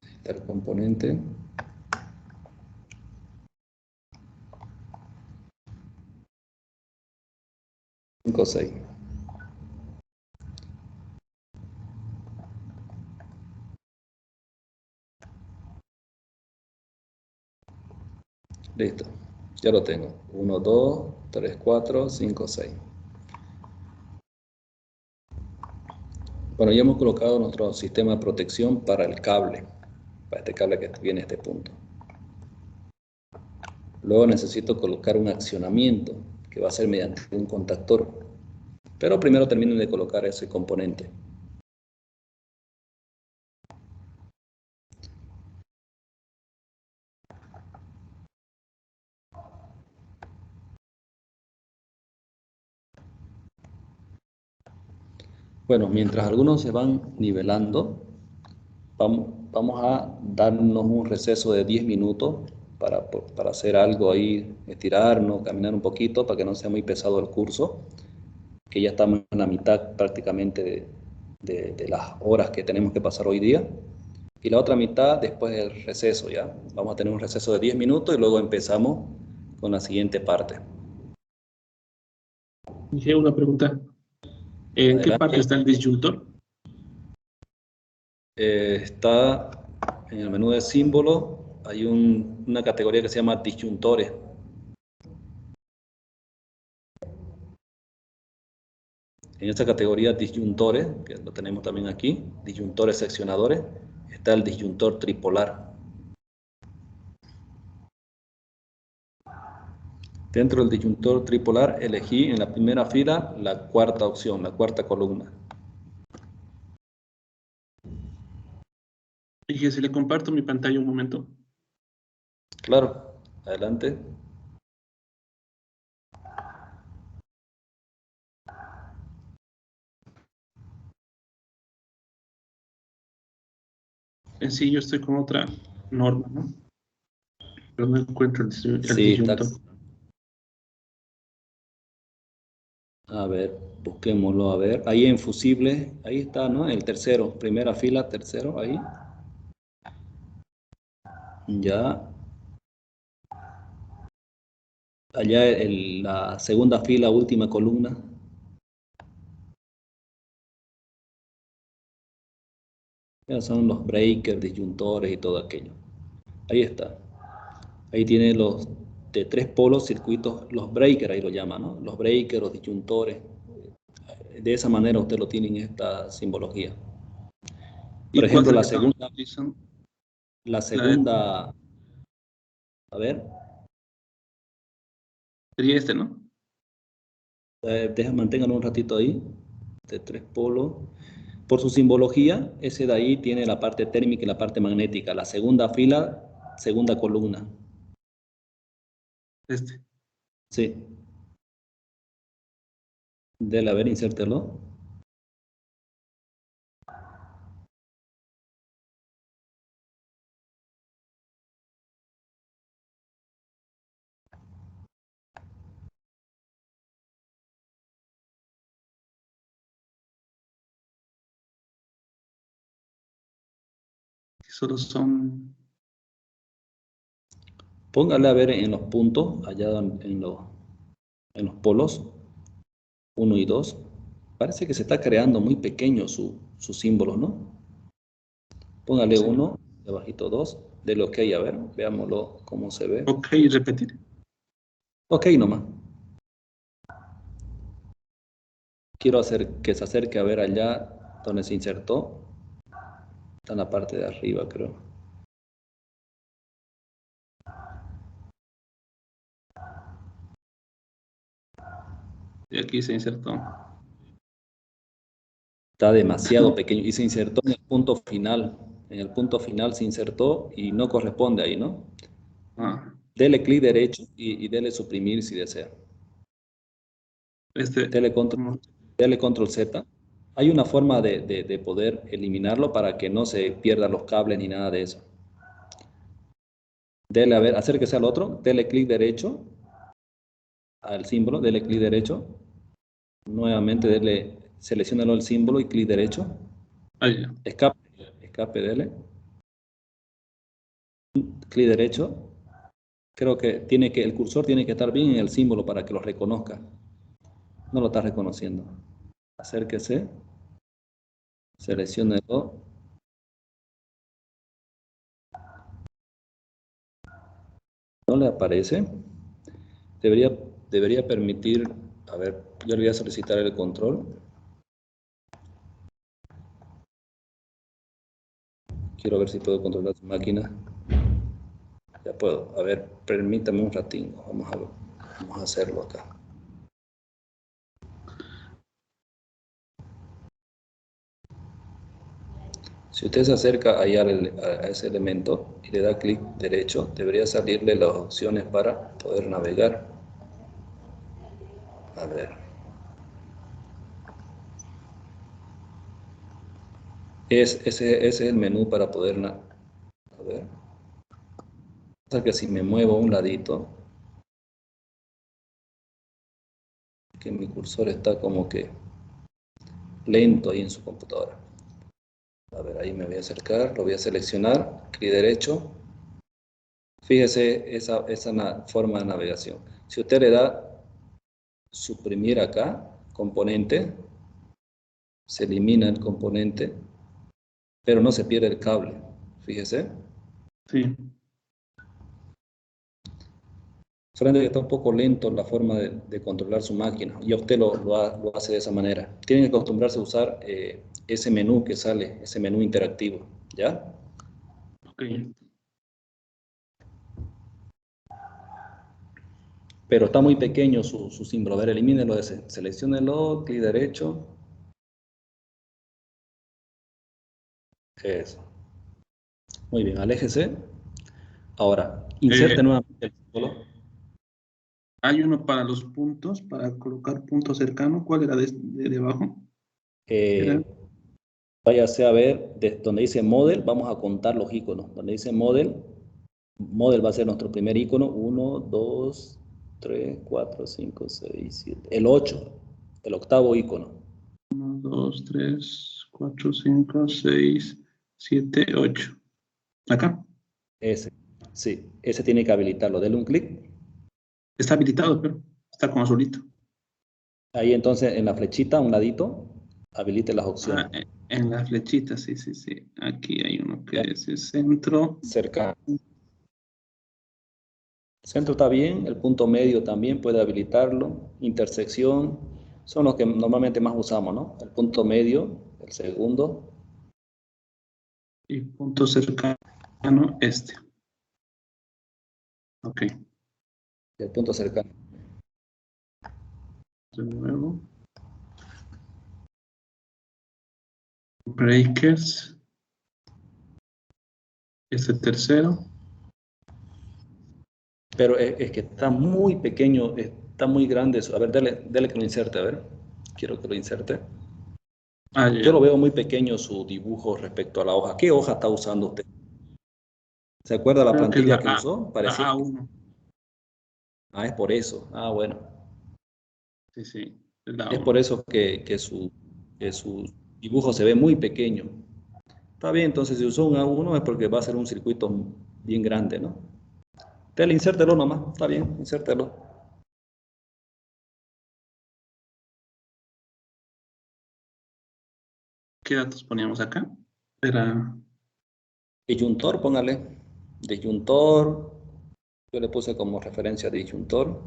Editar componente. Cinco, 6. Listo, ya lo tengo. 1, 2, 3, 4, 5, 6. Bueno, ya hemos colocado nuestro sistema de protección para el cable, para este cable que viene a este punto. Luego necesito colocar un accionamiento, que va a ser mediante un contactor. Pero primero termino de colocar ese componente. Bueno, mientras algunos se van nivelando, vamos a darnos un receso de 10 minutos para hacer algo ahí, estirarnos, caminar un poquito, para que no sea muy pesado el curso, que ya estamos en la mitad prácticamente de las horas que tenemos que pasar hoy día. Y la otra mitad después del receso, ¿ya? Vamos a tener un receso de 10 minutos y luego empezamos con la siguiente parte. Dije una pregunta. ¿En qué parte está el disyuntor? Está en el menú de símbolo, hay una categoría que se llama disyuntores. En esta categoría disyuntores, que lo tenemos también aquí, disyuntores seccionadores, está el disyuntor tripolar. Dentro del disyuntor tripolar elegí en la primera fila la cuarta opción, la cuarta columna. Fíjese, le comparto mi pantalla un momento. Claro, adelante. En sí, yo estoy con otra norma, ¿no? Pero no encuentro el Sí, está. disyuntor. A ver, busquémoslo, a ver. Ahí en fusible, ahí está, ¿no? El tercero, primera fila, tercero, ahí. Ya. Allá en la segunda fila, última columna. Ya son los breakers, disyuntores y todo aquello. Ahí está. Ahí tiene los de 3 polos circuitos, los breakers, ahí lo llaman, ¿no? Los breakers, los disyuntores. De esa manera usted lo tiene en esta simbología. Por ¿Y cuál ejemplo, es el que estamos utilizando? la segunda, a ver, Sería este, ¿no? manténganlo un ratito ahí, de 3 polos. Por su simbología, ese de ahí tiene la parte térmica y la parte magnética. La segunda fila, segunda columna. Este. Sí. Dele, a ver, insértelo. Solo son... Póngale a ver en los puntos, allá en los polos, 1 y 2. Parece que se está creando muy pequeño su símbolo, ¿no? Póngale Sí. 1, debajito 2, de lo que hay, a ver, veámoslo cómo se ve. Ok, repetir. Ok, nomás. Quiero hacer que se acerque a ver allá donde se insertó. Está en la parte de arriba, creo. Y aquí se insertó. Está demasiado pequeño y se insertó en el punto final. En el punto final se insertó y no corresponde ahí, ¿no? Ah, Dele clic derecho y dele suprimir si desea. este... Dele control Z. Hay una forma de poder eliminarlo para que no se pierdan los cables ni nada de eso. Dele, a ver, acérquese al otro, dele clic derecho al símbolo, dele clic derecho. Nuevamente seleccionalo el símbolo y clic derecho. Ahí ya. Escape, dele. Clic derecho. Creo que el cursor tiene que estar bien en el símbolo para que lo reconozca. No lo está reconociendo. Acérquese. Selecciónelo. No le aparece. Debería permitir, a ver, yo le voy a solicitar el control. Quiero ver si puedo controlar su máquina. Ya puedo. A ver, permítame un ratito. Vamos a hacerlo acá. Si usted se acerca ahí a ese elemento y le da clic derecho, debería salirle las opciones para poder navegar. A ver. Ese es el menú para poder... A ver. O sea que si me muevo un ladito, que mi cursor está como que lento ahí en su computadora. A ver, ahí me voy a acercar, lo voy a seleccionar, clic derecho. Fíjese esa forma de navegación. Si usted le da suprimir acá, componente, se elimina el componente, pero no se pierde el cable. Fíjese. Sí. Solamente que está un poco lento la forma de controlar su máquina. Y a usted lo hace de esa manera. Tienen que acostumbrarse a usar ese menú que sale, ese menú interactivo. ¿Ya? Ok. Pero está muy pequeño su símbolo. A ver, elimínelo de ese. Selecciónelo, clic derecho. Eso. Muy bien, aléjese. Ahora, inserte Eh, nuevamente el símbolo. Hay uno para los puntos, para colocar punto cercano. ¿Cuál era de abajo? Era, Eh, Váyase a ver donde dice Model, vamos a contar los iconos. Donde dice Model, Model va a ser nuestro primer icono. 1, 2, 3, 4, 5, 6, 7. El 8, el octavo icono. 1, 2, 3, 4, 5, 6, 7, 8. Acá. Ese, sí, ese tiene que habilitarlo. Dele un clic. Está habilitado, pero está como azulito. Ahí entonces en la flechita, a un ladito, habilite las opciones. En la flechita, sí, sí, sí. Aquí hay uno que Ya. dice centro. Cerca. Centro está bien, el punto medio también puede habilitarlo. Intersección, son los que normalmente más usamos, ¿no? El punto medio, el segundo. Y punto cercano, este. Ok. Y el punto cercano. De nuevo. Breakers. Este tercero. Pero es que está muy pequeño, está muy grande eso. A ver, dele que lo inserte, a ver. Quiero que lo inserte. Ah, Yo ya. lo veo muy pequeño su dibujo respecto a la hoja. ¿Qué hoja está usando usted? ¿Se acuerda la Creo que es plantilla que usó? Parecía la que... A1. Ah, es por eso. Ah, bueno. Sí, sí. Es la Es por A1. eso que su dibujo se ve muy pequeño. Está bien, entonces si usó un A1 es porque va a ser un circuito bien grande, ¿no? Usted insértelo nomás. Está bien, insértelo. ¿Qué datos poníamos acá? Era. Disyuntor, póngale. Disyuntor. Yo le puse como referencia disyuntor.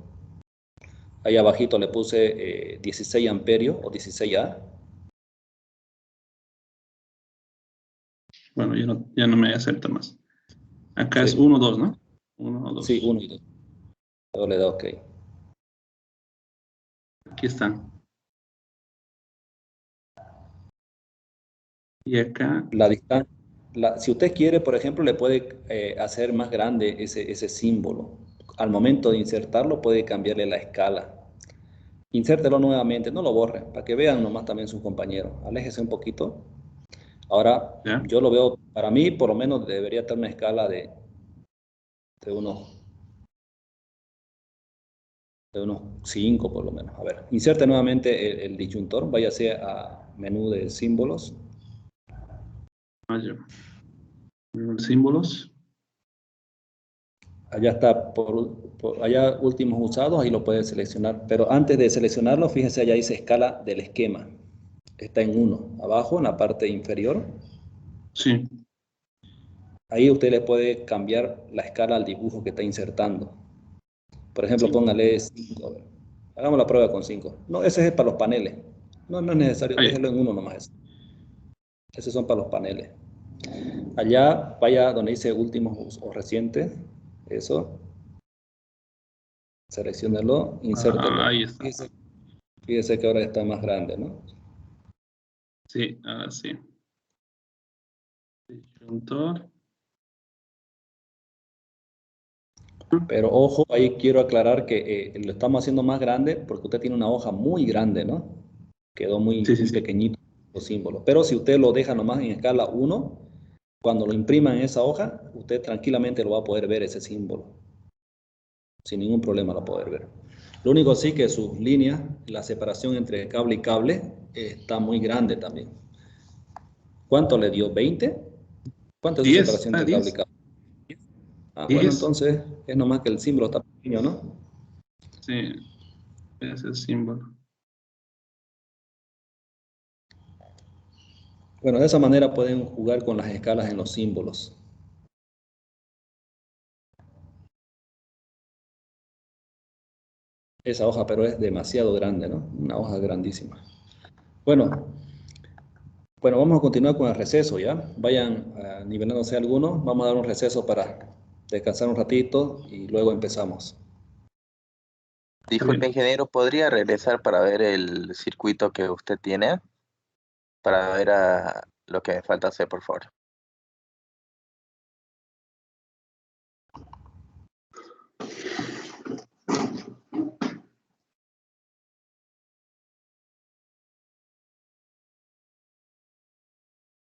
Ahí abajito le puse 16 amperios o 16A. Bueno, ya no me acepta más. Acá es Sí, 1, 2, ¿no? 1, sí, 2. 1 y 2. Luego le da OK. Aquí están. Y acá. La distancia, si usted quiere, por ejemplo, le puede hacer más grande ese símbolo. Al momento de insertarlo puede cambiarle la escala. Insértelo nuevamente, no lo borre, para que vean nomás también sus compañeros. Aléjese un poquito. Ahora, ¿Ya? yo lo veo, para mí, por lo menos debería tener una escala de unos, de unos 5 por lo menos. A ver, inserte nuevamente el disyuntor, váyase a menú de símbolos. Ah, ya. Símbolos. Allá está, allá últimos usados, ahí lo puede seleccionar. Pero antes de seleccionarlo, fíjese, allá dice escala del esquema. Está en 1, abajo, en la parte inferior. Sí. Ahí usted le puede cambiar la escala al dibujo que está insertando. Por ejemplo, 5. póngale 5. A ver. Hagamos la prueba con 5. No, ese es para los paneles. No, no es necesario, Ahí. déjelo en 1 nomás. Esos son para los paneles. Allá, vaya donde dice últimos o recientes. Eso. Selecciónelo, insértelo. Ahí está. Fíjese que ahora está más grande, ¿no? Sí, ahora sí. Disyuntor. Pero ojo, ahí quiero aclarar que lo estamos haciendo más grande porque usted tiene una hoja muy grande, ¿no? Quedó muy, Sí, sí, muy sí. pequeñito los símbolos. Pero si usted lo deja nomás en escala 1, cuando lo imprima en esa hoja, usted tranquilamente lo va a poder ver ese símbolo. Sin ningún problema lo va a poder ver. Lo único sí que sus líneas, la separación entre cable y cable está muy grande también. ¿Cuánto le dio? ¿20? ¿Cuánto es su 10. separación Está entre cable y 10. cable? Ah, bueno, 10. entonces es nomás que el símbolo está pequeño, ¿no? Sí, ese es el símbolo. Bueno, de esa manera pueden jugar con las escalas en los símbolos. esa hoja, pero es demasiado grande, ¿no? Una hoja grandísima. Bueno, vamos a continuar con el receso, ¿ya? Vayan nivelándose algunos. Vamos a dar un receso para descansar un ratito y luego empezamos. Disculpe, ingeniero, ¿podría regresar para ver el circuito que usted tiene? Para ver lo que me falta hacer, por favor.